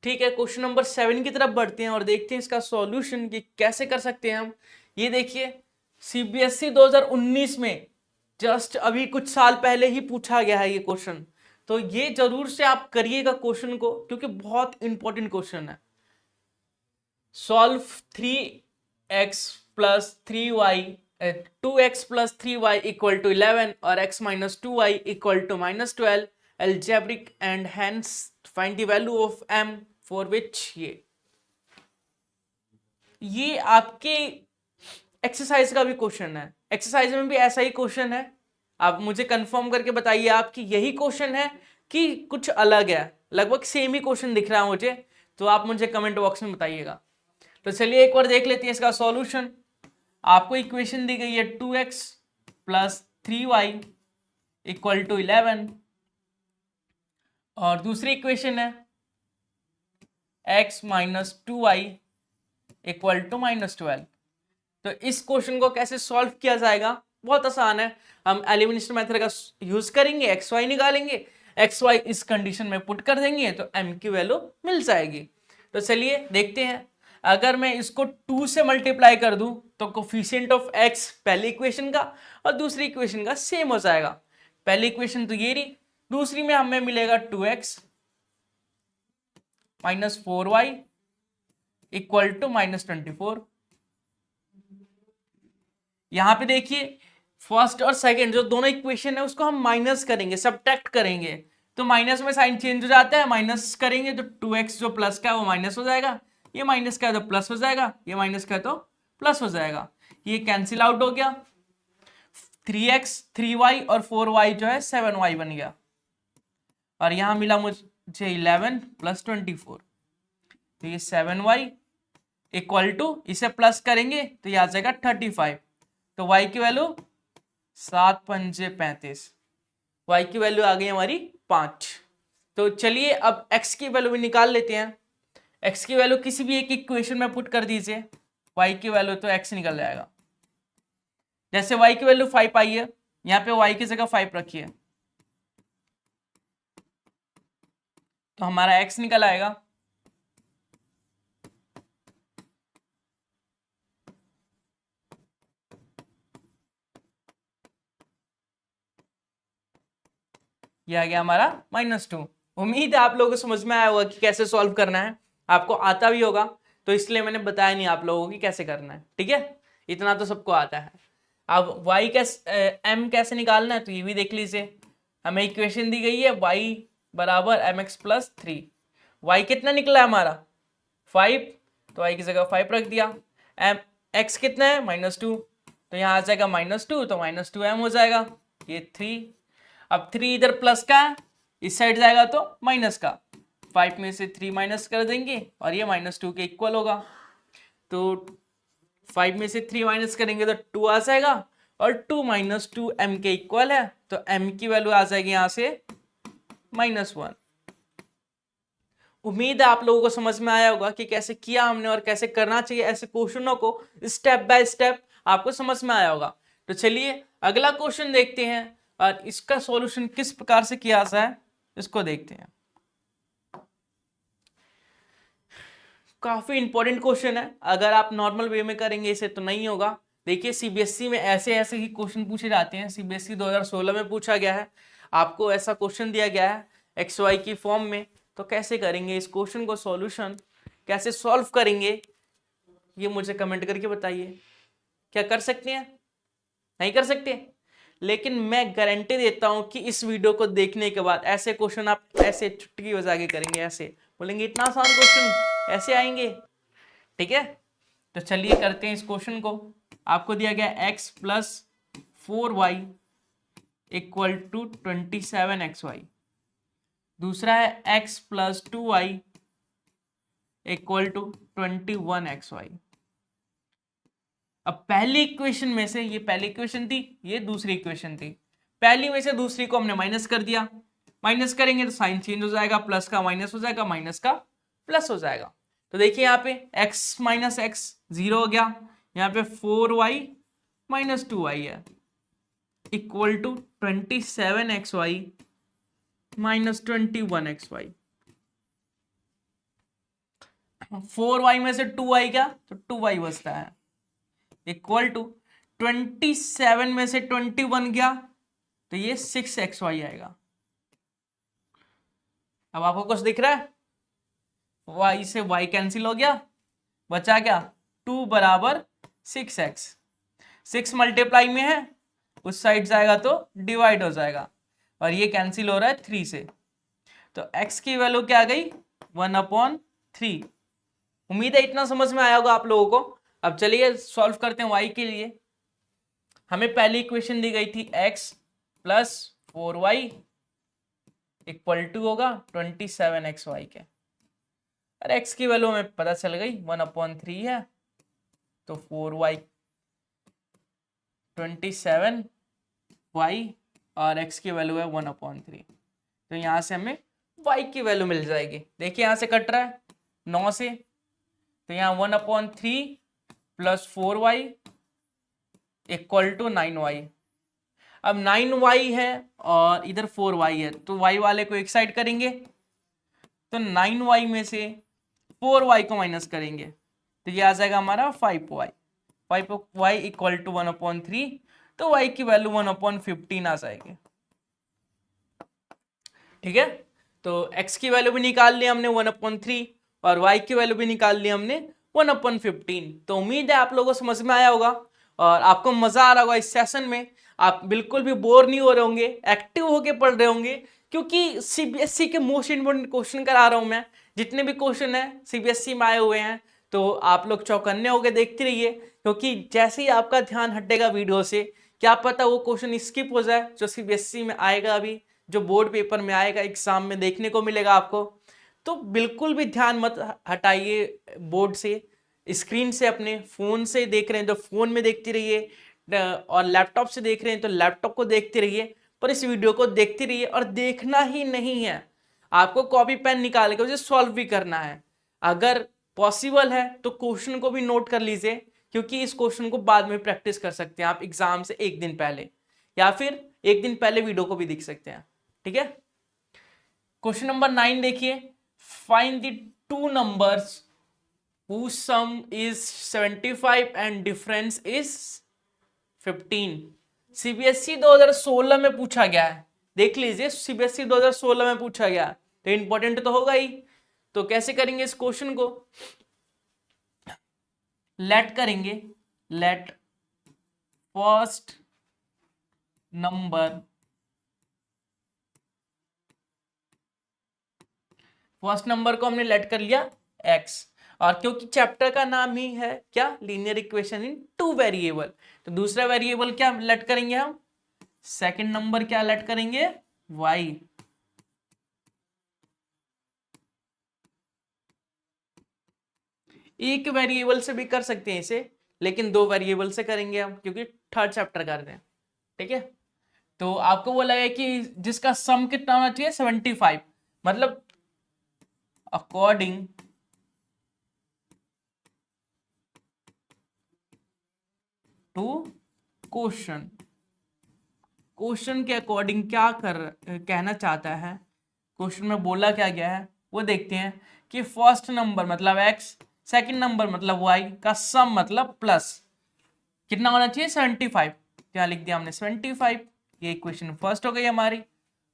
ठीक है, क्वेश्चन नंबर 7 की तरफ बढ़ते हैं और देखते हैं इसका सॉल्यूशन कि कैसे कर सकते हैं हम। ये देखिए सीबीएसई 2019 में जस्ट अभी कुछ साल पहले ही पूछा गया है ये क्वेश्चन, तो ये जरूर से आप करिएगा क्वेश्चन को क्योंकि बहुत इंपॉर्टेंट क्वेश्चन है। Solve 3x plus 3y 2x plus 3y equal to 11 और x minus 2y equal to -12 algebraic and hence find the value of m for which ये आपके एक्सरसाइज का भी क्वेश्चन है। एक्सरसाइज में भी ऐसा ही क्वेश्चन है, आप मुझे कंफर्म करके बताइए आप कि यही क्वेश्चन है कि कुछ अलग है। लगभग सेम ही क्वेश्चन दिख रहा है मुझे, तो आप मुझे कमेंट बॉक्स में बताइएगा। तो चलिए एक बार देख लेते हैं इसका सॉल्यूशन। आपको इक्वेशन दी गई है 2x plus 3y equal to 11 और दूसरी इक्वेशन है x minus 2y equal to minus 12। तो इस क्वेश्चन को कैसे सॉल्व किया जाएगा, बहुत आसान है। हम एलिमिनेशन मेथड का यूज करेंगे, एक्स वाई निकालेंगे, एक्स वाई इस कंडीशन में पुट कर देंगे तो m की वैल्यू मिल जाएगी। तो चलिए देखते हैं। अगर मैं इसको 2 से मल्टीप्लाई कर दूं तो कोफिशिएंट ऑफ x पहली इक्वेशन का और दूसरी इक्वेशन का सेम हो जाएगा। पहली इक्वेशन तो ये रही, दूसरी में हमें मिलेगा 2x minus 4y equal to minus 24। यहां पे देखिए फर्स्ट और सेकंड जो दोनों इक्वेशन है उसको हम माइनस करेंगे, सब्ट्रैक्ट करेंगे, तो माइनस में साइन चेंज हो जाता है, माइनस करेंगे तो 2x जो प्लस का है वो माइनस हो जाएगा, ये माइनस का है तो प्लस हो जाएगा, ये माइनस का है तो प्लस हो जाएगा, ये कैंसिल आउट हो गया। 3x 3y और 4y जो है 7y बन गया और यहां मिला मुझे 11 प्लस 24, तो ये 7y इक्वल टू इसे प्लस करेंगे तो ये आ जाएगा 35। तो y की वैल्यू 7 पंजे 35, y की वैल्यू आ गई हमारी 5। तो चलिए अब x की वैल्यू भी निकाल लेते हैं। x की वैल्यू किसी भी एक इक्वेशन में पुट कर दीजिए, y की वैल्यू तो x निकल जाएगा। जैसे y की वैल्यू 5 आई है, यहाँ पे y की जगह 5 रखिए तो हमारा x निकल आएगा यह आ गया हमारा -2। उम्मीद है आप लोगों को समझ में आया होगा कि कैसे सॉल्व करना है, आपको आता भी होगा, तो इसलिए मैंने बताया नहीं आप लोगों को कैसे करना है। ठीक है, इतना तो सबको आता है। अब y कैसे m कैसे निकालना है तो ये भी देख लीजिए। हमें इक्वेशन दी गई है y बराबर mx प्लस 3। y कितना निकला है हमारा 5, तो y की जगह 5 रख दिया। x कितना है -2, तो यहाँ आ जाएगा -2, तो -2m हो जाएगा, ये 3। अब 3 इधर प्लस का है, इस साइड जाएगा तो माइनस का, 5 में से 3 माइनस कर देंगे और ये -2 के इक्वल होगा। तो 5 में से 3 माइनस करेंगे तो 2 आ जाएगा और 2 माइनस 2 m के इक्वल है, तो m की वैल्यू आ जाएगी यहां से -1। उम्मीद है आप लोगों को समझ में आया होगा कि कैसे किया हमने और कैसे करना चाहिए ऐसे क्वेश्चनों को, स्टेप बाय स्टेप आपको समझ में आया होगा। तो चलिए अगला क्वेश्चन देखते हैं और इसका सॉल्यूशन किस प्रकार से किया जाए इसको देखते हैं। काफी इंपॉर्टेंट क्वेश्चन है, अगर आप नॉर्मल वे में करेंगे इसे तो नहीं होगा। देखिए सीबीएसई में ऐसे ऐसे ही क्वेश्चन पूछे जाते हैं, सीबीएसई 2016 में पूछा गया है, आपको ऐसा क्वेश्चन दिया गया है एक्स वाई की फॉर्म में, तो कैसे करेंगे इस क्वेश्चन को, सॉल्यूशन कैसे सॉल्व करेंगे ये मुझे कमेंट करके बताइए। क्या कर सकते हैं, नहीं कर सकते, लेकिन मैं गारंटी देता हूं कि इस वीडियो को देखने के बाद ऐसे क्वेश्चन आप ऐसे चुटकी बजा के करेंगे, ऐसे बोलेंगे इतना आसान क्वेश्चन ऐसे आएंगे। ठीक है, तो चलिए करते हैं इस क्वेश्चन को। आपको दिया गया x plus 4y equal to 27xy, दूसरा है x plus 2y equal to 21xy। अब पहली इक्वेशन में से, ये पहली इक्वेशन थी, ये दूसरी इक्वेशन थी, पहली में से दूसरी को हमने माइनस कर दिया, माइनस करेंगे तो साइन चेंज हो जाएगा, प्लस का माइनस हो जाएगा, माइनस का प्लस हो जाएगा। तो देखिए यहाँ पे x माइनस एक्स 0 हो गया, यहाँ पे 4y माइनस 2y है equal to 27xy minus 21xy। 4y में से 2y क्या, तो 2y बचता है इक्वल टू 27 में से 21 गया तो ये 6xy आएगा। अब आपको कुछ दिख रहा है, y से y कैंसिल हो गया, बचा क्या 2 बराबर 6x, 6 मल्टीप्लाई में है, उस साइड जाएगा तो डिवाइड हो जाएगा और ये कैंसिल हो रहा है 3 से, तो x की वैल्यू क्या आ गई 1/3। उम्मीद है इतना समझ में आया होगा आप लोगों को। अब चलिए सॉल्व करते हैं y के लिए। हमें पहली इक्वेशन दी गई थी x plus 4y equal to होगा 27xy के, अरे x की वैल्यू हमें पता चल गई 1/3 है, तो 4y 27y और x की वैल्यू है 1/3। तो यहाँ से हमें y की वैल्यू मिल जाएगी। देखिए यहाँ से कट रहा है 9 से, तो यहाँ 1/3 plus 4y equal to 9y। अब 9y है और इधर 4y है, तो y वाले को एक साइड करेंगे, तो 9y में से 4y को माइनस करेंगे, तो ये आ जाएगा हमारा 5y। 5y इक्वल टू 1/3, तो y की वैल्यू 1/15 आ जाएगी। ठीक है, तो x की वैल्यू भी निकाल ली हमने 1/3 और y की वैल्यू भी निकाल ली हमने 1/15। तो उम्मीद है आप लोगों को समझ में आया होगा और आपको मजा आ रहा होगा इस सेशन में। आप बिल्कुल भी बोर नहीं हो रहे होंगे, एक्टिव होके पढ़ रहे होंगे, क्योंकि सीबीएसई के मोस्ट इंपोर्टेंट क्वेश्चन करा रहा हूं मैं। जितने भी क्वेश्चन है सीबीएसई में आए हुए हैं, तो आप लोग चौकन्ने होके देखते रहिए, क्योंकि जैसे ही आपका ध्यान हटेगा वीडियो से, क्या पता वो क्वेश्चन स्किप हो जाए जो सीबीएसई में आएगा, अभी जो बोर्ड पेपर में आएगा, एग्जाम में देखने को मिलेगा आपको। तो बिल्कुल भी ध्यान मत हटाइए बोर्ड से, स्क्रीन से, अपने फोन से देख रहे हैं तो फोन में देखते रहिए, और लैपटॉप से देख रहे हैं तो लैपटॉप को देखते रहिए, पर इस वीडियो को देखते रहिए। और देखना ही नहीं है, आपको कॉपी पेन निकाल के उसे सॉल्व भी करना है। अगर पॉसिबल है तो क्वेश्चन को भी नोट कर लीजिए, क्योंकि इस क्वेश्चन को बाद में प्रैक्टिस कर सकते हैं आप एग्जाम से एक दिन पहले, या फिर एक दिन पहले वीडियो को भी देख सकते हैं। ठीक है, क्वेश्चन नंबर 9 देखिए, find the two numbers whose sum is 75 and difference is 15। CBSE 2016 में पूछा गया है, देख लीजिए, सीबीएसई 2016 में पूछा गया, तो इंपॉर्टेंट तो होगा ही। तो कैसे करेंगे इस क्वेश्चन को, लेट करेंगे, let first number, first number को हमने लेट कर लिया x, और क्योंकि चैप्टर का नाम ही है क्या, linear equation in two variable, तो दूसरा वेरिएबल क्या लेट करेंगे हम, सेकंड नंबर क्या लेट करेंगे, y। एक वेरिएबल से भी कर सकते हैं इसे, लेकिन दो वेरिएबल से करेंगे हम, क्योंकि थर्ड चैप्टर कर रहे हैं। ठीक है, तो आपको बोला है कि जिसका सम कितना होना चाहिए, 75, मतलब अकॉर्डिंग टू क्वेश्चन, क्वेश्चन के अकॉर्डिंग क्या कहना चाहता है, क्वेश्चन में बोला क्या गया है वो देखते हैं। कि फर्स्ट नंबर मतलब x, सेकंड नंबर मतलब y का सम मतलब प्लस कितना होना चाहिए, 75। क्या लिख दिया हमने, 75। ये इक्वेशन फर्स्ट हो गई हमारी।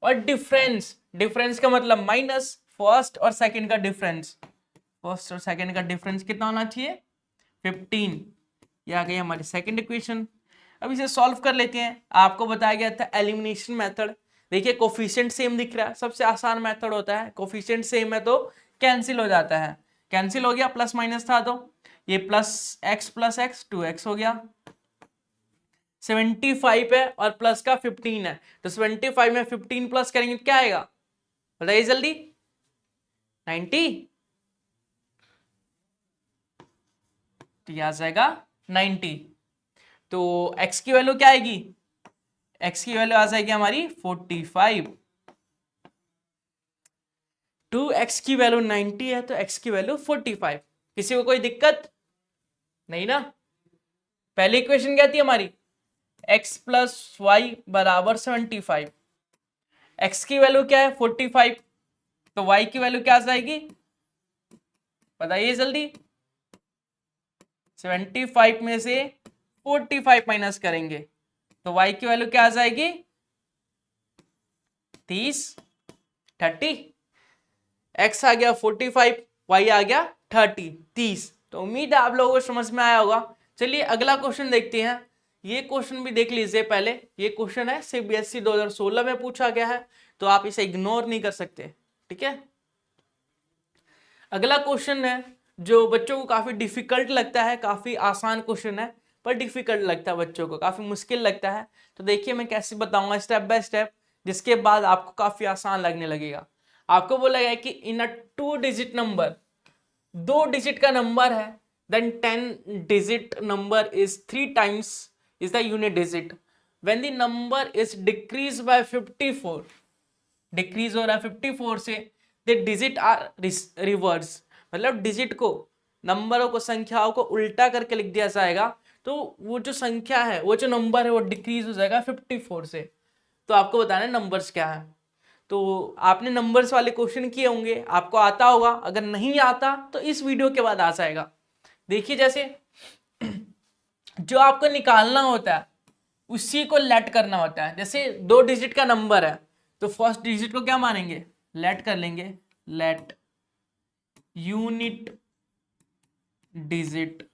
और डिफरेंस, डिफरेंस का मतलब माइनस फर्स्ट और सेकंड का डिफरेंस, फर्स्ट और सेकंड का डिफरेंस कितना होना चाहिए, 15। ये आ गई हमारी सेकंड इक्वेशन। अब इसे सॉल्व कर लेते हैं। आपको बताया गया था एलिमिनेशन मेथड। देखिए कोफिशिएंट सेम दिख रहा है, सबसे आसान मेथड होता है, कोफिशिएंट सेम है तो कैंसिल हो जाता है, कैंसिल हो गया, प्लस माइनस था तो ये प्लस एक्स 2x हो गया। 75 है और प्लस का 15 है, तो 75 में 15 प्लस करेंगे क्या आएगा, बताइए जल्दी, 90। तो यह आ जाएगा 90। तो x की वैल्यू क्या आएगी, x की वैल्यू आ जाएगी हमारी 45। टू x की वैल्यू 90 है तो x की वैल्यू 45। किसी को कोई दिक्कत नहीं ना। पहली इक्वेशन क्या थी हमारी, x प्लस वाई बराबर 75, x की वैल्यू क्या है 45, तो y की वैल्यू क्या आ जाएगी, बताइए जल्दी। 75 में से 45 माइनस करेंगे तो y की वैल्यू क्या आ जाएगी, 30। x आ गया 45, y आ गया 30। तो उम्मीद है आप लोगों को समझ में आया होगा। चलिए अगला क्वेश्चन देखते हैं। ये क्वेश्चन भी देख लीजिए पहले। ये क्वेश्चन है सीबीएसई 2016 में पूछा गया है, तो आप इसे इग्नोर नहीं कर सकते। ठीक है, अगला क्वेश्चन है जो बच्चों को काफी डिफिकल्ट लगता है, काफी आसान क्वेश्चन है पर डिफिकल्ट लगता है बच्चों को, काफी मुश्किल लगता है। तो देखिए मैं कैसे बताऊंगा स्टेप बाय स्टेप, जिसके बाद आपको काफी आसान लगने लगेगा। आपको बोला गया है कि in a 2 digit number, 2 digit का नंबर है, then 10 digit number is 3 times is the unit digit. When the number is decreased by 54, decrease हो रहा है 54 से, the digit are reverse, मतलब डिजिट को, नंबरों को, संख्याओं को उल्टा करके लिख दिया जाएगा, तो वो जो संख्या है, वो जो नंबर है वो डिक्रीज हो जाएगा 54 से। तो आपको बताना है नंबर्स क्या है। तो आपने नंबर्स वाले क्वेश्चन किए होंगे, आपको आता होगा, अगर नहीं आता तो इस वीडियो के बाद आ जाएगा। देखिए जैसे जो आपको निकालना होता है उसी को लेट करना होता है। जैसे 2 डिजिट का नंबर है तो फर्स्ट डिजिट को क्या मानेंगे, लेट कर लेंगे, let unit digit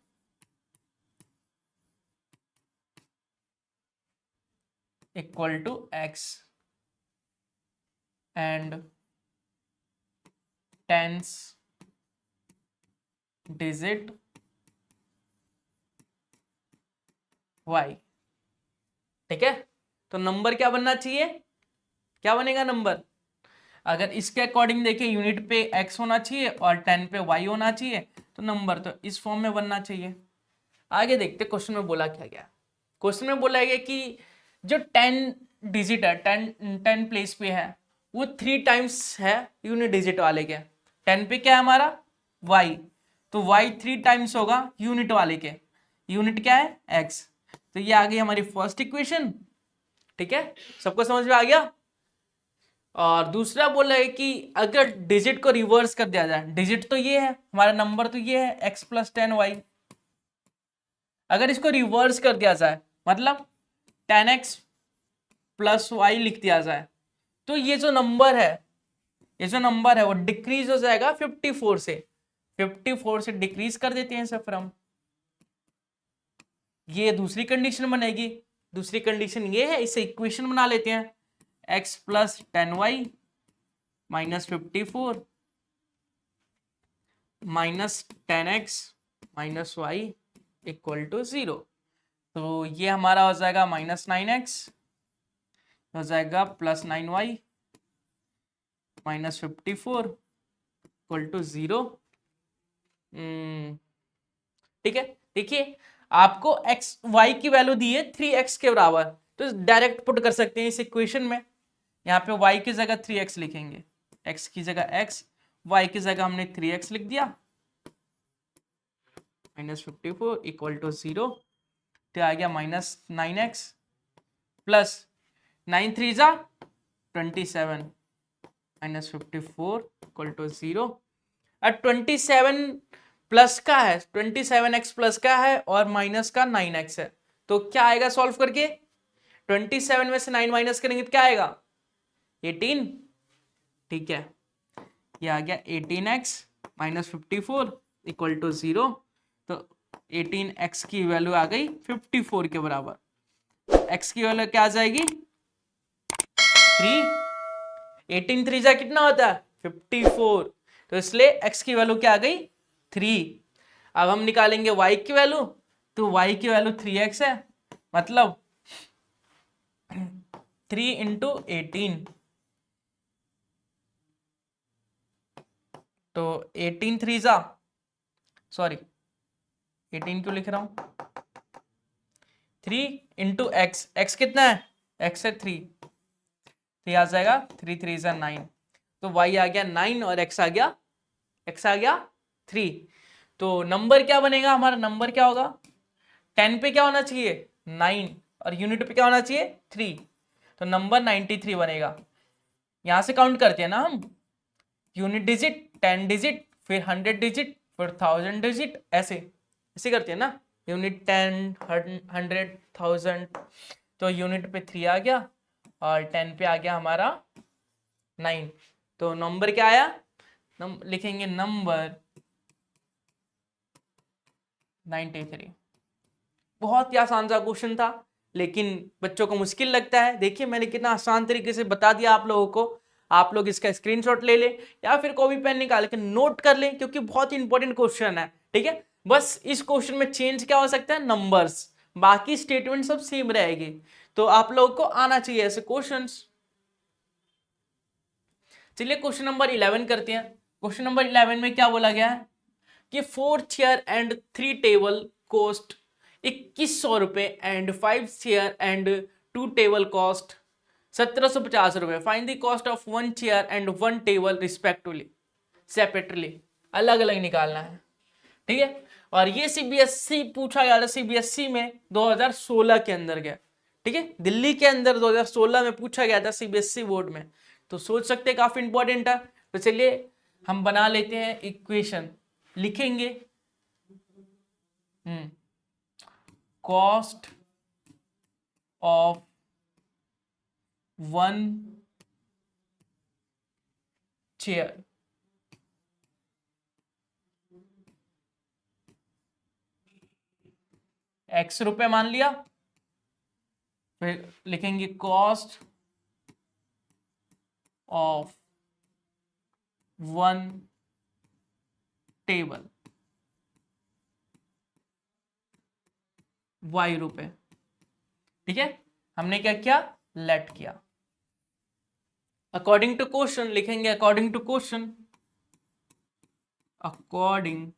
equal to x and tens digit y. ठीक है, तो नंबर क्या बनना चाहिए, क्या बनेगा नंबर, अगर इसके अकॉर्डिंग देखें यूनिट पे x होना चाहिए और 10 पे y होना चाहिए, तो नंबर तो इस फॉर्म में बनना चाहिए। आगे देखते क्वेश्चन में बोला क्या गया। क्वेश्चन में बोला गया कि जो 10 डिजिट है, 10 प्लेस पे है, वो 3 टाइम्स है यूनिट डिजिट वाले के। 10 पे क्या है हमारा y, तो y 3 टाइम्स होगा यूनिट वाले के, यूनिट क्या है x। तो ये आ गई हमारी फर्स्ट इक्वेशन। ठीक है, सबको समझ में आ गया। और दूसरा बोला है कि अगर डिजिट को रिवर्स कर दिया जाए, डिजिट तो ये है हमारा, नंबर तो ये है x प्लस 10y, अगर इसको रिवर्स कर दिया जाए मतलब 10x प्लस y लिख दिया जाए, तो ये जो नंबर है, ये जो नंबर है वो डिक्रीज हो जाएगा 54 से। 54 से डिक्रीज कर देते हैं इसे फिर हम, ये दूसरी कंडीशन बनेगी। दूसरी कंडीशन ये है, इसे इक्वेशन बना लेते हैं, x plus 10y minus 54 minus 10x minus y equal to 0। तो ये हमारा हो जाएगा माइनस 9x हो जाएगा plus 9y minus 54 equal to 0। ठीक है, देखिए आपको x y की वैल्यू दी है 3x के बराबर, तो डायरेक्ट पुट कर सकते हैं इस इक्वेशन में। यहाँ पे y की जगह 3x लिखेंगे, x की जगह x, y की जगह हमने 3x लिख दिया, माइनस 54 इक्वल टू 0। तो आ गया माइनस 9x प्लस 9 3 जा 27 माइनस 54 इक्वल टू 0। अब 27 प्लस का है, 27x प्लस का है और माइनस का 9x है, तो क्या आएगा सॉल्व करके, 27 में से 9 माइनस करेंगे तो क्या आएगा 18। ठीक है, ये आ गया 18x माइनस 54 इक्वल टू 0। तो 18x की वैल्यू आ गई 54 के बराबर, x की वैल्यू क्या आ जाएगी 3, 18 3 जा कितना होता है 54, तो इसलिए x की वैल्यू क्या आ गई 3। अब हम निकालेंगे y की वैल्यू, तो y की वैल्यू 3x है, मतलब 3 इंटू 18, तो 18 3 जा, सॉरी 18 क्यों लिख रहा हूं, 3 इंटू एक्स, एक्स कितना है x है 3, तो आ जाएगा 3 3 जा 9, तो y आ गया 9 और x आ गया 3। तो नंबर क्या बनेगा हमारा, नंबर क्या होगा, 10 पे क्या होना चाहिए 9 और यूनिट पे क्या होना चाहिए 3, तो नंबर 93 बनेगा। यहां से काउंट करते हैं ना हम, यूनिट डिजिट 10 डिजिट फिर 100 डिजिट फिर 1000 डिजिट, ऐसे करते हैं ना, यूनिट 10 100 1000, तो यूनिट पे 3 आ गया और 10 पे आ गया हमारा 9, तो नंबर क्या आया, लिखेंगे नंबर 93। बहुत ही आसान सा क्वेश्चन था, लेकिन बच्चों को मुश्किल लगता है। देखिए मैंने कितना आसान तरीके से बता दिया आप लोगों को, आप लोग इसका स्क्रीनशॉट ले लें या फिर कॉपी पेन निकाल के नोट कर लें, क्योंकि बहुत ही इंपॉर्टेंट क्वेश्चन है। ठीक है, बस इस क्वेश्चन में चेंज क्या हो सकता है, नंबर्स, बाकी स्टेटमेंट सब सेम रहेगी। तो आप लोगों को आना चाहिए ऐसे क्वेश्चंस। चलिए क्वेश्चन नंबर 11 करते हैं। क्वेश्चन नंबर 11 में क्या बोला गया है कि 4 चेयर एंड 3 टेबल कॉस्ट 2100 रुपए and 5 chair and 2 table cost 1750 रुपए। Find the cost of 1 chair and 1 table respectively, separately, अलग अलग निकालना है। ठीक है, और ये सीबीएसई पूछा गया था, सीबीएसई में 2016 के अंदर गया। ठीक है, दिल्ली के अंदर 2016 में पूछा गया था सीबीएसई बोर्ड में, तो सोच सकते हैं काफी इंपॉर्टेंट है। तो चलिए हम बना लेते हैं इक्वेशन, लिखेंगे कॉस्ट ऑफ 1 चेयर x रुपए मान लिया, फिर लिखेंगे कॉस्ट ऑफ 1 टेबल y रुपए। ठीक है, हमने क्या किया, लेट किया। अकॉर्डिंग टू क्वेश्चन लिखेंगे, according to question, according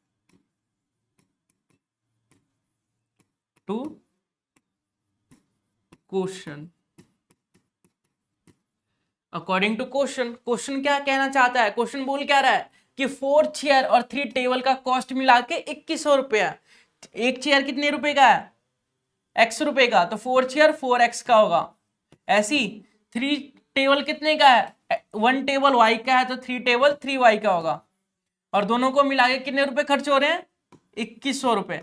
to question, according to question. Question क्या कहना चाहता है, क्वेश्चन बोल क्या रहा है कि 4 चेयर और 3 टेबल का कॉस्ट मिला के 2100 रुपया है। एक चेयर कितने रुपए का है, x रुपए का, तो 4 चेयर 4x का होगा। ऐसी 3 टेबल कितने का है, 1 टेबल y का है, तो 3 टेबल 3y का होगा। और दोनों को मिला के कितने रुपए खर्च हो रहे हैं, 2100 रुपए।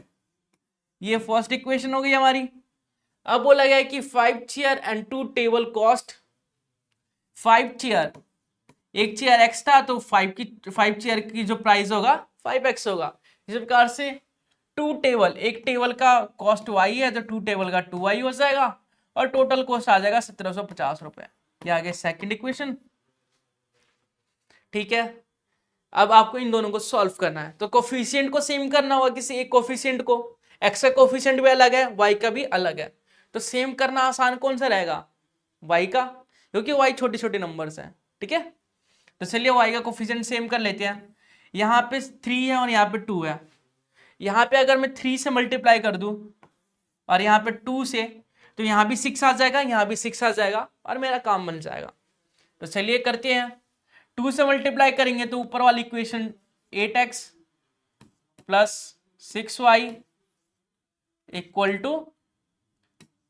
ये फर्स्ट इक्वेशन हो गई हमारी। अब बोला गया है कि 5 chair and 2 table cost, 5 chair, एक चेयर x था तो 5 चेयर की जो प्राइस होगा 5x होगा। इस प्रकार से 2 टेबल, एक टेबल का कॉस्ट y है तो 2 टेबल का 2y हो जाएगा और टोटल कॉस्ट आ जाएगा 1750 रुपए। ये आ गया सेकंड इक्वेशन। ठीक है, अब आपको इन दोनों को सॉल्व करना है, तो कोफिशिएंट को सेम करना होगा, किसी एक कोफिशिएंट को, x का कोफिशिएंट भी अलग है, y का भी अलग है, तो सेम करना आसान कौन सा रहेगा, y का, क्योंकि y छोटे छोटे नंबर्स हैं। ठीक है, तो चलिए y का कोफिशिएंट सेम कर लेते हैं। यहाँ पे 3 है और यहाँ पे 2 है। यहाँ पे अगर मैं 3 से मल्टीप्लाई कर दूं और यहाँ पे 2 से, तो यहाँ भी 6 आ जाएगा, यहाँ भी 6 आ जाएगा और मेरा काम बन जाएगा। तो चलिए करते हैं, 2 से मल्टीप्लाई करेंगे तो ऊपर वाली equation 8x plus 6y equal to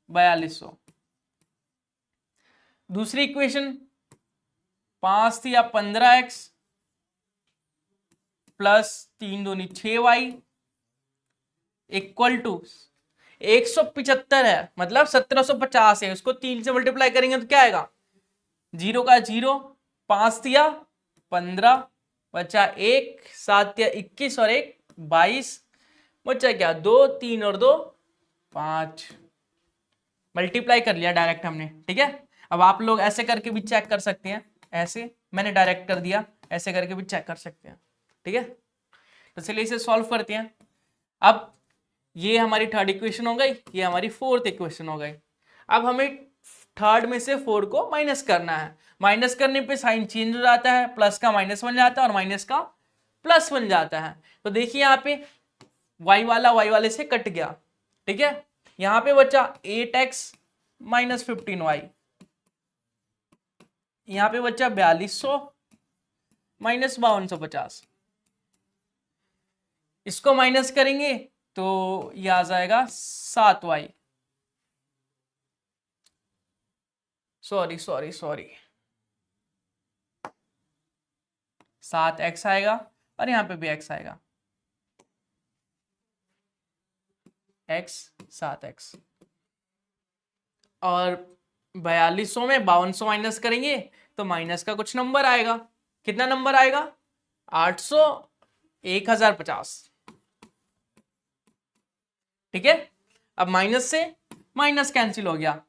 4200। दूसरी इक्वेशन 5 थी या 15x प्लस 3 दूनी 6y इक्वल टू 175 है, मतलब 1750 है, उसको 3 से मल्टीप्लाई करेंगे तो क्या आएगा, 0 का 0, 5 दिया 15, बचा 1, 7 दिया 21 और 1 22, बचा क्या 2, 3 और 2 5, मल्टीप्लाई कर लिया डायरेक्ट हमने। ठीक है, अब आप लोग ऐसे करके भी चेक कर सकते हैं, ऐसे मैंने डायरेक्ट कर दिया, ऐसे करके भी चेक कर सकते हैं। ठीक है, तो चलिए इसे सॉल्व करते हैं। अब ये हमारी थर्ड इक्वेशन हो गई, ये हमारी फोर्थ इक्वेशन हो गई। अब हमें थर्ड में से 4 को माइनस करना है। माइनस करने पे साइन चेंज हो जाता है, प्लस का माइनस बन जाता है और माइनस का प्लस बन जाता है। तो देखिए यहाँ पे y वाला y वाले से कट गया। ठीक है, यहाँ पे बचा 8x माइनस 15y, यहाँ पे बचा 4200 माइनस 5250। इसको माइनस करेंगे तो ये आ जाएगा 7y, सॉरी 7x आएगा और यहाँ पे भी x आएगा, x 7x। और 4200 में 5200 माइनस करेंगे तो माइनस का कुछ नंबर आएगा। कितना नंबर आएगा, 800 1050। ठीक है, अब माइनस से माइनस कैंसिल हो गया,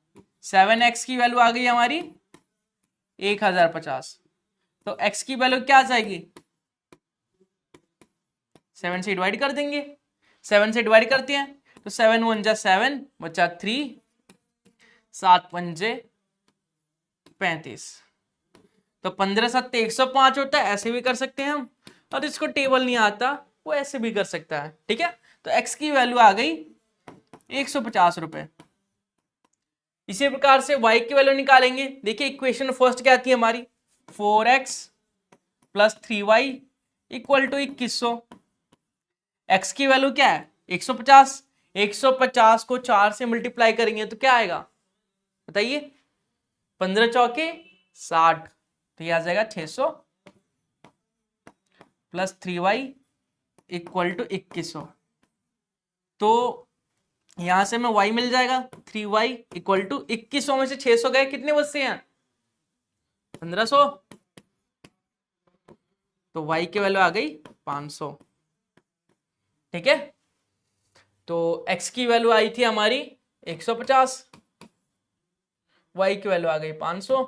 7x की वैल्यू आ गई हमारी 1050, तो x की वैल्यू क्या आ जाएगी, 7 से डिवाइड कर देंगे, 7 से डिवाइड करते हैं तो 7 1 जा 7 बचा 3, 7 पंजे 35, तो 15 7 105 होता है। ऐसे भी कर सकते हैं हम, और इसको टेबल नहीं आता वो ऐसे भी कर सकता है। ठीक है, तो x की वैल्यू आ गई 150 रुपए। इसी प्रकार से y की वैल्यू निकालेंगे। देखिए इक्वेशन फर्स्ट क्या आती है हमारी, 4x plus 3y equal to 2100। x की वैल्यू क्या है 150, 150 को 4 से मल्टीप्लाई करेंगे तो क्या आएगा बताइए, 15 चौके 60, तो ये आ जाएगा 600 प्लस 3y इक्वल टू 2100। तो यहां से मैं y मिल जाएगा 3y इक्वल टू 2100 में से 600 गए, कितने बचते हैं 1500, तो y की वैल्यू आ गई 500। ठीक है, तो x की वैल्यू आई थी हमारी 150, y की वैल्यू आ गई 500।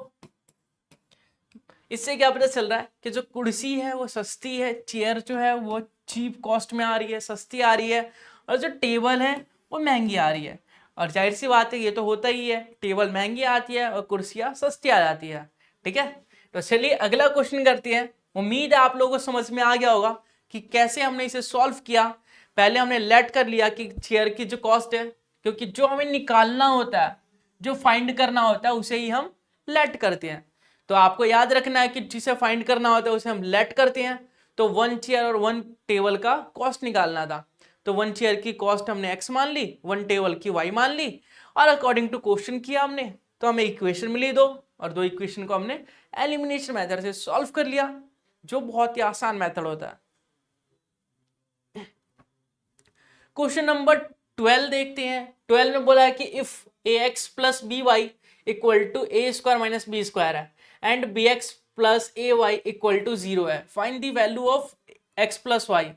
इससे क्या पता चल रहा है कि जो कुर्सी है वो सस्ती है, चेयर जो है वो चीप कॉस्ट में आ रही है, सस्ती आ रही है, और जो टेबल है वो महंगी आ रही है। और जाहिर सी बात है ये तो होता ही है, टेबल महंगी आती है और कुर्सियां सस्ती आ जाती है। ठीक है, तो चलिए अगला क्वेश्चन करते हैं। उम्मीद है आप लोगों को समझ में आ गया होगा कि कैसे हमने इसे सॉल्व किया। पहले हमने लेट कर लिया कि चेयर की जो कॉस्ट है, क्योंकि जो हमें निकालना होता है, जो फाइंड करना होता है उसे ही हम लेट करते हैं। तो आपको याद रखना है कि जिसे फाइंड करना होता है उसे हम लेट करते हैं। तो 1 चेयर और 1 टेबल का कॉस्ट निकालना था, तो 1 चेयर की कॉस्ट हमने x मान ली, 1 टेबल की y मान ली, और अकॉर्डिंग टू क्वेश्चन किया हमने, तो हमें इक्वेशन मिली 2, और 2 इक्वेशन को हमने एलिमिनेशन मेथड से सॉल्व कर लिया, जो बहुत ही आसान मेथड होता है। क्वेश्चन नंबर 12 देखते हैं। 12 में बोला है कि if ax plus B Y equal to A square minus B square है and B X plus A Y equal to 0 है, find the value of x plus Y.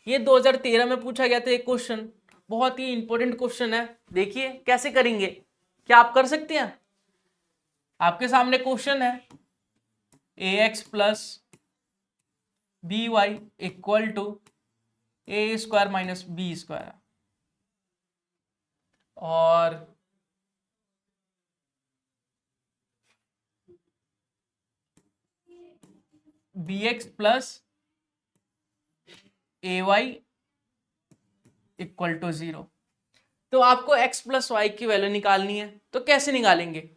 ये 2013 में पूछा गया था एक क्वेश्चन, बहुत ही इंपॉर्टेंट क्वेश्चन है। देखिए कैसे करेंगे, क्या आप कर सकते हैं? आपके सामने क्वेश्चन है ax plus B Y equal to A square minus B square, और B X plus A Y equal to 0। तो आपको x प्लस वाई की वैल्यू निकालनी है, तो कैसे निकालेंगे?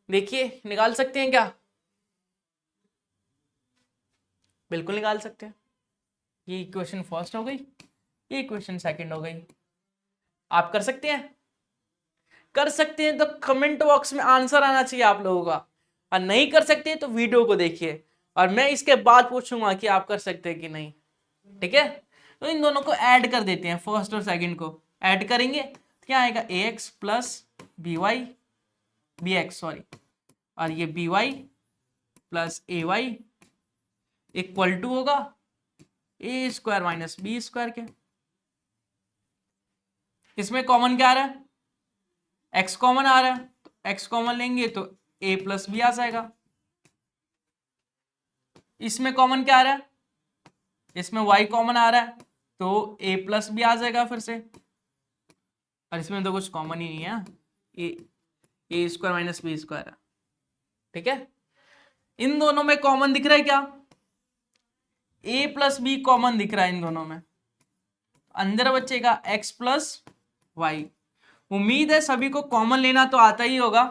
देखिए निकाल सकते हैं क्या? बिल्कुल निकाल सकते हैं। ये इक्वेशन फर्स्ट हो गई, ये इक्वेशन सेकंड हो गई। आप कर सकते हैं? कर सकते हैं तो कमेंट बॉक्स में आंसर आना चाहिए आप लोगों का, और नहीं कर सकते तो वीडियो को देखिए और मैं इसके बाद पूछूंगा कि आप कर सकते हैं कि नहीं। ठीक है, तो इन दोनों को ऐड कर देते हैं, फर्स्ट और सेकंड को ऐड करेंगे तो क्या आएगा, A x plus B Y, B X sorry, और ये B Y plus A Y equal to होगा A square minus B square के। इसमें कॉमन क्या आ रहा है, x कॉमन आ रहा है, तो x कॉमन लेंगे तो a प्लस बी आ जाएगा। इसमें कॉमन क्या आ रहा है, इसमें y कॉमन आ रहा है तो a प्लस बी आ जाएगा फिर से, और इसमें तो कुछ कॉमन ही नहीं है, ए स्क्वायर माइनस बी स्क्वायर है। ठीक है, इन दोनों में कॉमन दिख रहा है क्या, a प्लस बी कॉमन दिख रहा है इन दोनों में, अंदर बचेगा x प्लस वाई। उम्मीद है सभी को कॉमन लेना तो आता ही होगा।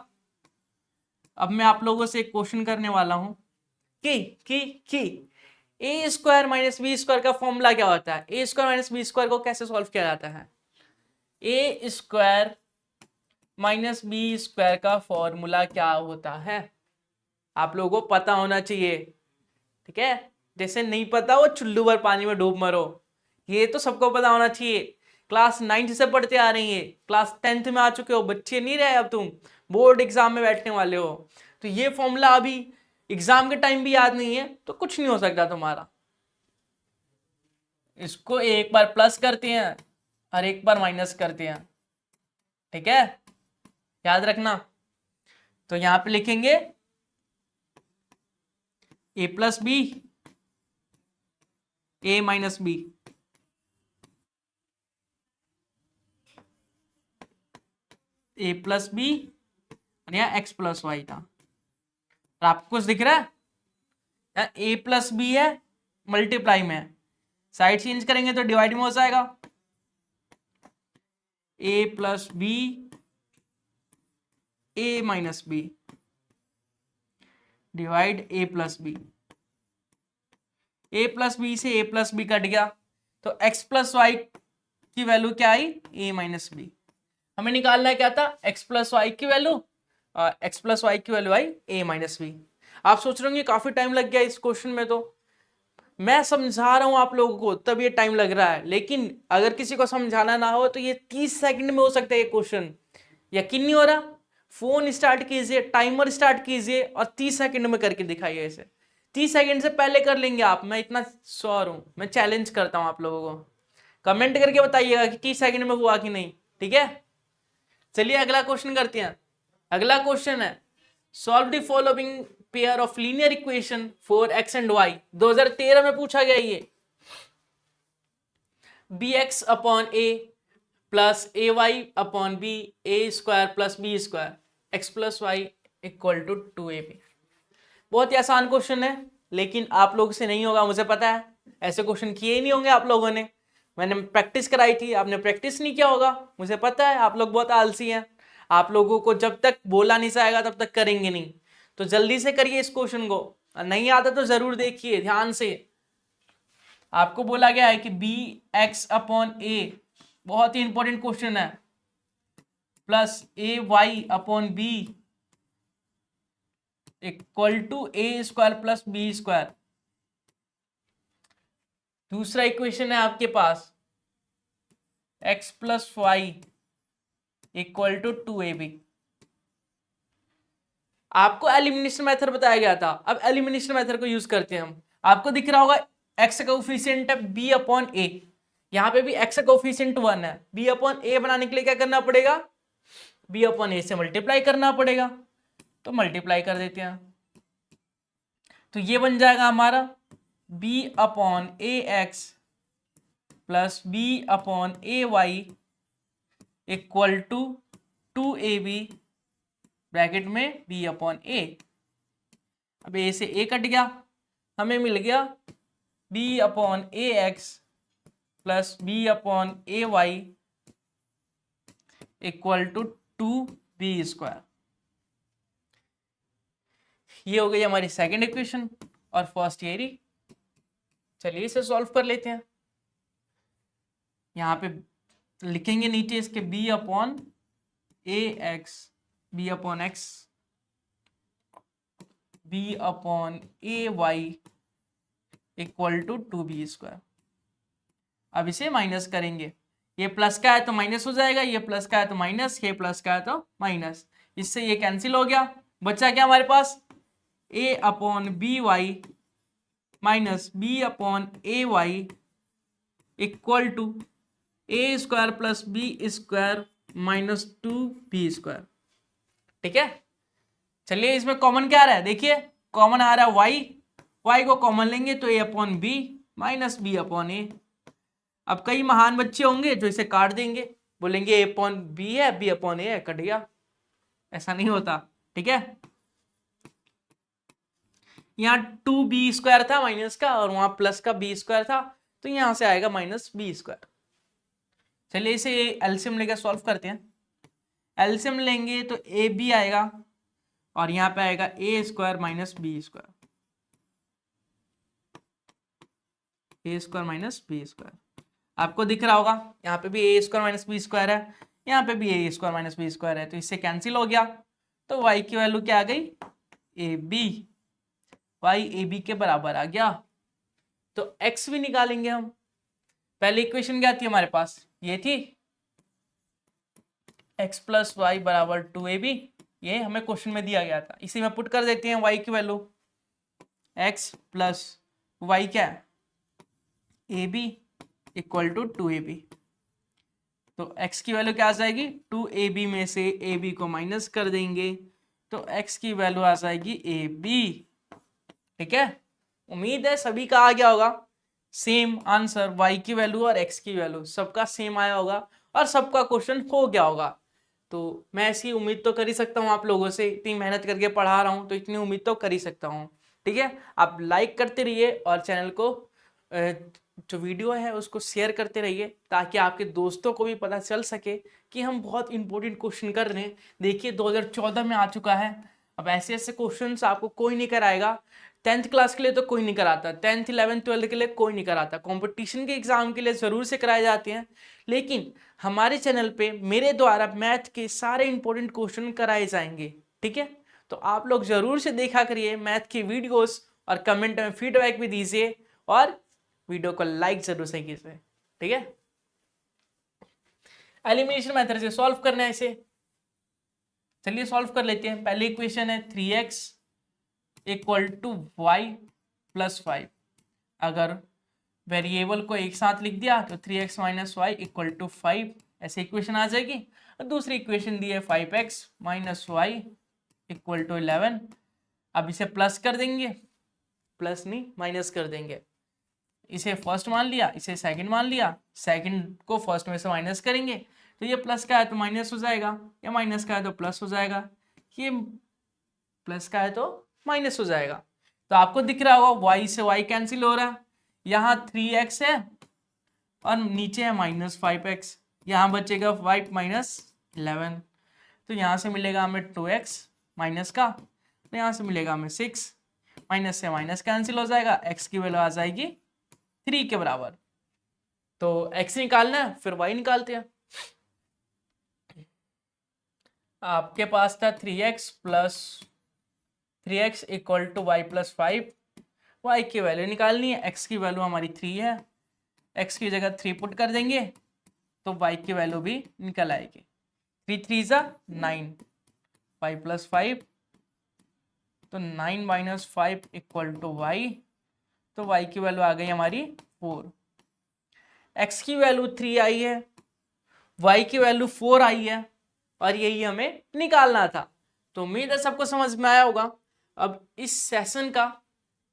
अब मैं आप लोगों से एक क्वेश्चन करने वाला हूं कि ए स्क्वायर माइनस बी स्क्वायर का फॉर्मूला क्या होता है, ए स्क्वायर माइनस बी स्क्वायर को कैसे सॉल्व किया जाता है? ए स्क्वायर माइनस बी स्क्वायर का फॉर्मूला क्या होता है, आप लोगों को पता होना चाहिए। ठीक है, जैसे नहीं पता वो चुल्लू भर पानी में डूब मरो, ये तो सबको पता होना चाहिए। क्लास 9 से पढ़ते आ रही है, क्लास 10th में आ चुके हो, बच्चे नहीं रहे, अब तुम बोर्ड एग्जाम में बैठने वाले हो, तो ये फॉर्मूला अभी एग्जाम के टाइम भी याद नहीं है तो कुछ नहीं हो सकता तुम्हारा। इसको एक बार प्लस करते हैं और एक बार माइनस करते हैं। ठीक है, याद रखना। तो यहां पे लिखेंगे ए प्लस बी, ए माइनस बी, ए प्लस बी, और यहाँ एक्स प्लस वाई था। और आपको कुछ दिख रहा है, यहाँ ए प्लस बी है, मल्टीप्लाई में है, साइड चेंज करेंगे तो डिवाइड में हो जाएगा। ए प्लस बी ए माइनस बी डिवाइड ए प्लस बी। ए प्लस बी से ए प्लस बी कट गया, तो एक्स प्लस वाई की वैल्यू क्या आई, ए माइनस बी। हमें निकालना है क्या था, एक्स प्लस वाई की वैल्यू, एक्स प्लस वाई की वैल्यू आई ए माइनस बी। आप सोच रहे होंगे काफी टाइम लग गया इस क्वेश्चन में, तो मैं समझा रहा हूं आप लोगों को तब ये टाइम लग रहा है, लेकिन अगर किसी को समझाना ना हो तो ये 30 सेकंड में हो सकता है ये क्वेश्चन। यकीन नहीं हो रहा, फोन स्टार्ट कीजिए, टाइमर स्टार्ट कीजिए और 30 सेकंड में करके दिखाइए इसे। 30 सेकंड से पहले कर लेंगे आप, मैं इतना श्योर हूं, मैं चैलेंज करता हूं आप लोगों को। कमेंट करके बताइएगा कि 30 सेकंड में हुआ कि नहीं, ठीक है। चलिए अगला क्वेश्चन करते हैं। अगला क्वेश्चन है solve the following pair of linear equation for x and y. 2013 में पूछा गया ये। B x upon a plus A Y upon b a square plus B square x plus Y equal to 2ab। बहुत ही आसान क्वेश्चन है, लेकिन आप लोगों से नहीं होगा, मुझे पता है। ऐसे क्वेश्चन किए ही नहीं होंगे आप लोगों ने, मैंने प्रैक्टिस कराई थी, आपने प्रैक्टिस नहीं किया होगा, मुझे पता है। आप लोग बहुत आलसी हैं, आप लोगों को जब तक बोला नहीं जाएगा तब तक करेंगे नहीं। तो जल्दी से करिए इस क्वेश्चन को, नहीं आता तो जरूर देखिए ध्यान से। आपको बोला गया है कि बी एक्स अपॉन ए, बहुत ही इंपॉर्टेंट क्वेश्चन है, plus A Y upon B equal to A square plus B square. दूसरा इक्वेशन है आपके पास X plus Y equal to 2ab। आपको एलिमिनेशन मेथड बताया गया था, अब एलिमिनेशन मेथड को यूज करते हैं हम। आपको दिख रहा होगा एक्स का कोफिशिएंट है बी अपॉन ए, यहां पे भी एक्स का कोफिशिएंट 1 है। बी अपॉन ए बनाने के लिए क्या करना पड़ेगा, बी अपॉन ए से मल्टीप्लाई करना पड़ेगा, तो मल्टीप्लाई कर देते हैं। तो ये बन जाएगा हमारा b upon a x plus b upon a Y equal to 2ab bracket में b अपॉन ए। अब a से a कट गया, हमें मिल गया b upon a x plus b upon a Y equal to 2b square. ये हो गई हमारी सेकेंड इक्वेशन और फर्स्ट थियरी। चलिए इसे सॉल्व कर लेते हैं। यहां पे लिखेंगे नीचे इसके b upon a x, b upon x, b upon a Y equal to 2b square. अब इसे माइनस करेंगे, ये प्लस का है तो माइनस हो जाएगा, ये प्लस का है तो माइनस, ये प्लस का है तो माइनस, इससे ये कैंसिल हो गया। बचा क्या हमारे पास, a upon b y minus B upon a Y equal to A square plus B square minus 2b square. ठीक है, चलिए इसमें कॉमन क्या आ रहा है, देखिए कॉमन आ रहा है y, y को कॉमन लेंगे तो a upon B minus B upon ए। अब कई महान बच्चे होंगे जो इसे काट देंगे, बोलेंगे a अपॉन बी है, b अपॉन ए है, कट गया। ऐसा नहीं होता, ठीक है। यहाँ 2b स्क्वायर था माइनस का और वहां प्लस का b स्क्वायर था, तो यहां से आएगा माइनस बी स्क्वायर। चलिए इसे एलसीएम लेकर सॉल्व करते हैं। एलसीएम लेंगे तो ए बी आएगा और यहाँ पे आएगा ए स्क्वायर माइनस बी स्क्वायर, ए स्क्वायर माइनस बी स्क्वायर। आपको दिख रहा होगा यहाँ पे भी ए स्क्वायर माइनस बी स्क्वायर है, यहाँ पे भी ए स्क्वायर माइनस बी स्क्वायर है, तो इससे कैंसिल हो गया। तो y की वैल्यू क्या आ गई, a b, y a b के बराबर आ गया। तो x भी निकालेंगे हम। पहली इक्वेशन क्या थी हमारे पास, ये थी x प्लस वाई बराबर 2ab, ये हमें क्वेश्चन में दिया गया था, इसी में पुट कर देते हैं y की वैल्यू। x प्लस वाई क्या है, A B equal to 2ab। तो x की वैल्यू क्या आ जाएगी, 2ab में से ab को माइनस कर देंगे तो x की वैल्यू आ जाएगी ab। ठीक है, उम्मीद है सभी का आ गया होगा सेम आंसर, y की वैल्यू और x की वैल्यू सबका सेम आया होगा और सबका क्वेश्चन हो गया होगा। तो मैं ऐसी उम्मीद तो कर ही सकता हूँ आप लोगों से, इतनी मेहनत करके पढ़ा रहा हूँ तो इतनी उम्मीद तो कर ही सकता हूँ। ठीक है, आप लाइक करते रहिए और चैनल को जो वीडियो है उसको शेयर करते रहिए ताकि आपके दोस्तों को भी पता चल सके कि हम बहुत इंपॉर्टेंट क्वेश्चन कर रहे हैं। देखिए 2014 में आ चुका है, अब ऐसे ऐसे क्वेश्चंस आपको कोई नहीं कराएगा। 10th क्लास के लिए तो कोई नहीं कराता, 10th 11th 12th के लिए कोई नहीं कराता, कंपटीशन के एग्जाम के लिए जरूर से कराए जाते हैं, लेकिन हमारे चैनल पे मेरे द्वारा मैथ के सारे इंपॉर्टेंट क्वेश्चन कराए जाएंगे। ठीक है, तो आप लोग जरूर से देखा करिए मैथ की वीडियोस और कमेंट में फीडबैक भी दीजिए और वीडियो को लाइक जरूर से कीजिए। ठीक है, एलिमिनेशन मेथड से सॉल्व करना है इसे, चलिए सॉल्व कर लेते हैं। पहली इक्वेशन है 3x equal to y plus 5। अगर वेरिएबल को एक साथ लिख दिया तो 3x minus Y equal to 5, ऐसे इक्वेशन आ जाएगी। और दूसरी इक्वेशन दी है 5x minus Y equal to 11। अब इसे प्लस कर देंगे, प्लस नहीं माइनस कर देंगे। इसे फर्स्ट मान लिया, इसे सेकंड मान लिया, सेकंड को फर्स्ट में से माइनस करेंगे तो ये प्लस का है तो माइनस हो जाएगा, या माइनस का है तो प्लस हो जाएगा, ये प्लस का है तो माइनस हो जाएगा। तो आपको दिख रहा होगा y से y कैंसिल हो रहा है, यहाँ 3x है और नीचे है माइनस 5x, यहाँ बचेगा 5 माइनस 11, तो यहाँ से मिलेगा हमें 2x माइनस का, तो यहाँ से मिलेगा हमें 6, माइनस से माइनस कैंसिल हो जाएगा, x की वैल्यू आ जाएगी 3 के बराबर। तो x निकालना है फिर y निकालते हैं। आपके पास था 3x plus 3x equal to y plus 5, y की वैल्यू निकालनी है, x की वैल्यू हमारी 3 है, x की जगह 3 पुट कर देंगे तो y की वैल्यू भी निकल आएगी। 3 3 जा 9, 5 प्लस 5 तो 9 माइनस 5 इक्वल टू वाई, तो y की वैल्यू आ गई हमारी 4। x की वैल्यू 3 आई है, y की वैल्यू 4 आई है और यही हमें निकालना था। तो उम्मीद है सबको समझ में आया होगा। अब इस सेशन का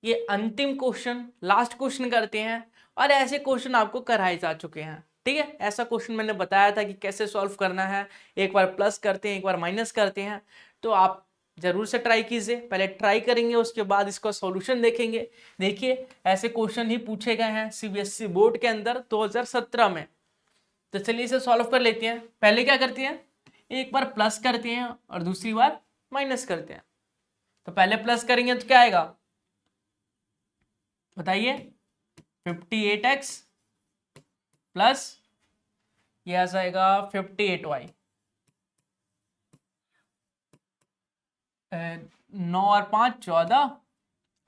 ये अंतिम क्वेश्चन, लास्ट क्वेश्चन करते हैं और ऐसे क्वेश्चन आपको कराए जा चुके हैं। ठीक है, ऐसा क्वेश्चन मैंने बताया था कि कैसे सॉल्व करना है, एक बार प्लस करते हैं एक बार माइनस करते हैं, तो आप जरूर से ट्राई कीजिए। पहले ट्राई करेंगे उसके बाद इसका सॉल्यूशन देखेंगे। देखिए ऐसे क्वेश्चन ही पूछे गए हैं सीबीएसई बोर्ड के अंदर 2017 में। तो चलिए इसे सॉल्व कर लेते हैं। पहले क्या करते हैं, एक बार प्लस करते हैं और दूसरी बार माइनस करते हैं। तो पहले प्लस करेंगे तो क्या आएगा बताइए, 58x प्लस ये आ जाएगा 58y, 9 और 5 14,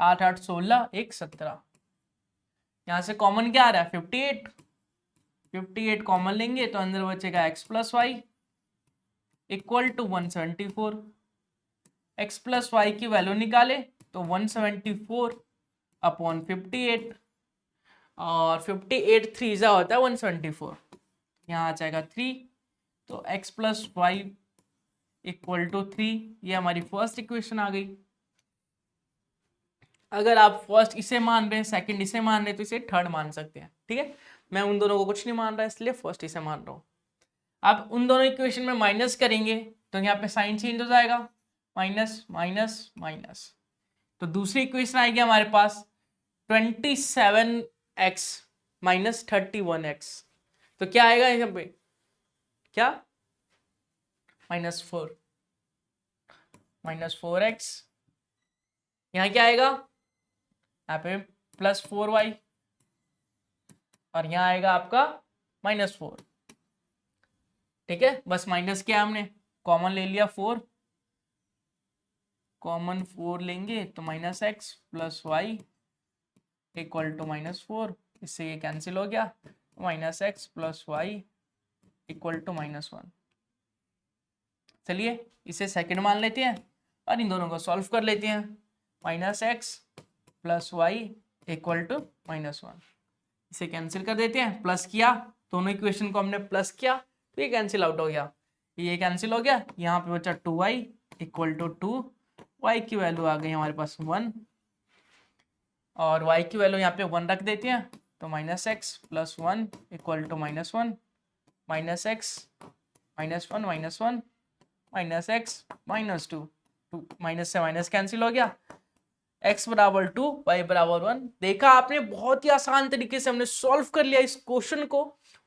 8 8 16, 1 17। यहां से कॉमन क्या आ रहा है 58, 58 कॉमन लेंगे तो अंदर बचेगा x plus Y equal to 174। x plus Y की वैल्यू निकाले तो 174 अपॉन 58, और 58 3 जा होता है 174, यहाँ आ जाएगा 3, तो x plus Y equal to 3, ये हमारी फर्स्ट इक्वेशन आ गई। अगर आप फर्स्ट इसे मान रहे हैं, सेकंड इसे मान रहे हैं, तो इसे थर्ड मान सकते हैं। ठीक है, मैं उन दोनों को कुछ नहीं मान रहा इसलिए फर्स्ट इसे मान रहा हूँ। अब उन दोनों इक्वेशन में माइनस करेंगे तो यहाँ पे साइन चेंज हो जाएगा, माइनस माइनस माइनस, तो दूसरी इक्वेशन आएगी हमारे पास 27x माइनस 31x, तो क्या आएगा यहाँ पे, क्या -4, -4x, यहाँ क्या आएगा, यहाँ पे +4y, और यहाँ आएगा आपका -4। ठीक है, बस माइनस किया हमने, कॉमन ले लिया 4, कॉमन 4 लेंगे तो -x plus Y equal to -4, इससे ये कैंसिल हो गया, -x plus Y equal to -1। चलिए इसे सेकंड मान लेते हैं और इन दोनों को सॉल्व कर लेते हैं। -x plus Y equal to -1, इसे कैंसिल कर देते हैं, प्लस किया, दोनों इक्वेशन को हमने प्लस किया तो ये कैंसिल आउट हो गया, ये कैंसिल हो गया, यहाँ पे बचा 2y इक्वल टू 2, y की वैल्यू आ गई हमारे पास 1, और y की वैल्यू यहाँ पे 1 रख देते हैं, तो -x plus 1 equal to -1, -x -1 -1 -x -2, minus से माइनस कैंसिल हो गया, x बराबर 2, y बराबर 1। देखा आपने, बहुत ही आसान तरीके से हमने सॉल्व कर लिया इस क्वेश्चन को।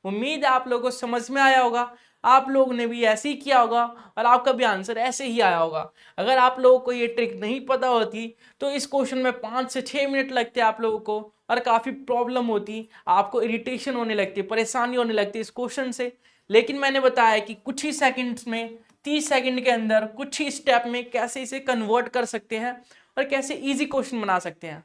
उम्मीद है आप लोगों को समझ में आया होगा, आप लोगों ने भी ऐसे ही किया होगा और आपका भी आंसर ऐसे ही आया होगा। अगर आप लोगों को ये ट्रिक नहीं पता होती तो इस क्वेश्चन में 5 से 6 मिनट लगते आप लोगों को और काफी प्रॉब्लम होती, आपको इरिटेशन होने लगती, परेशानी होने लगती इस क्वेश्चन से। लेकिन मैंने बताया कि कुछ ही सेकंड्स में, 30 सेकंड के अंदर कुछ ही स्टेप में कैसे इसे कन्वर्ट कर सकते हैं और कैसे इजी क्वेश्चन बना सकते हैं।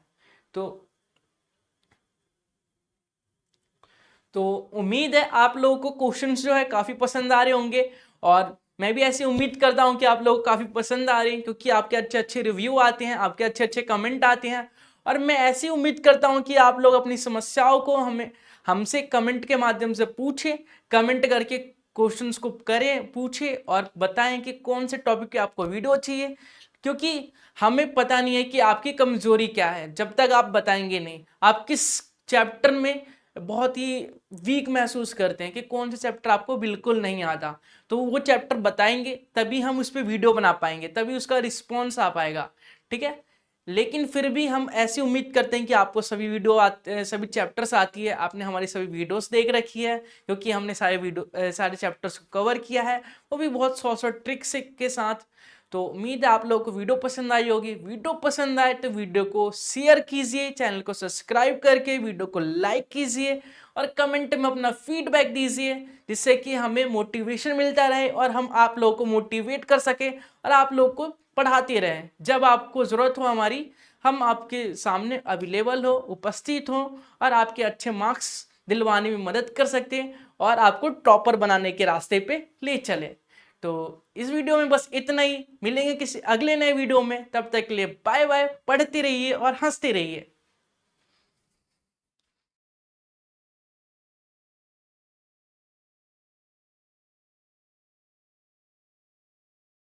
तो उम्मीद है आप लोगों को क्वेश्चंस जो है काफी पसंद आ रहे होंगे और मैं भी ऐसी उम्मीद करता हूं कि आप लोगों को काफी पसंद आ रहे हैं, क्योंकि आपके अच्छे अच्छे रिव्यू आते हैं, आपके अच्छे अच्छे कमेंट आते हैं। और मैं ऐसी उम्मीद करता हूं कि आप लोग अपनी समस्याओं को हमें हमसे कमेंट के माध्यम से पूछें, कमेंट करके क्वेश्चंस को करें, पूछें और बताएं कि कौन से टॉपिक पे आपको वीडियो चाहिए। क्योंकि हमें पता नहीं है कि आपकी कमजोरी क्या है जब तक आप बताएंगे नहीं। आप किस चैप्टर में बहुत ही वीक महसूस करते हैं कि कौन सा चैप्टर आपको बिल्कुल नहीं आता, तो वो चैप्टर बताएंगे तभी हम उस पर वीडियो बना पाएंगे, तभी उसका रिस्पॉन्स आ पाएगा। ठीक है, लेकिन फिर भी हम ऐसी उम्मीद करते हैं कि आपको सभी वीडियो आते, सभी चैप्टर्स आती है, आपने हमारी सभी वीडियोस देख रखी है, क्योंकि हमने सारे चैप्टर्स को कवर किया है, वो भी बहुत सौ ट्रिक्स के साथ। तो उम्मीद है आप लोगों को वीडियो पसंद आई होगी। वीडियो पसंद आए तो वीडियो को शेयर कीजिए, चैनल को सब्सक्राइब करके वीडियो को लाइक कीजिए और कमेंट में अपना फीडबैक दीजिए, जिससे कि हमें मोटिवेशन मिलता रहे और हम आप लोगों को मोटिवेट कर सके और आप लोगों को पढ़ाते रहें। जब आपको ज़रूरत हो हमारी, हम आपके सामने अवेलेबल हो, उपस्थित हो और आपके अच्छे मार्क्स दिलवाने में मदद कर सकते हैं और आपको टॉपर बनाने के रास्ते पे ले चले। तो इस वीडियो में बस इतना ही, मिलेंगे किसी अगले नए वीडियो में, तब तक के लिए बाय बाय। पढ़ते रहिए और हंसते रहिए।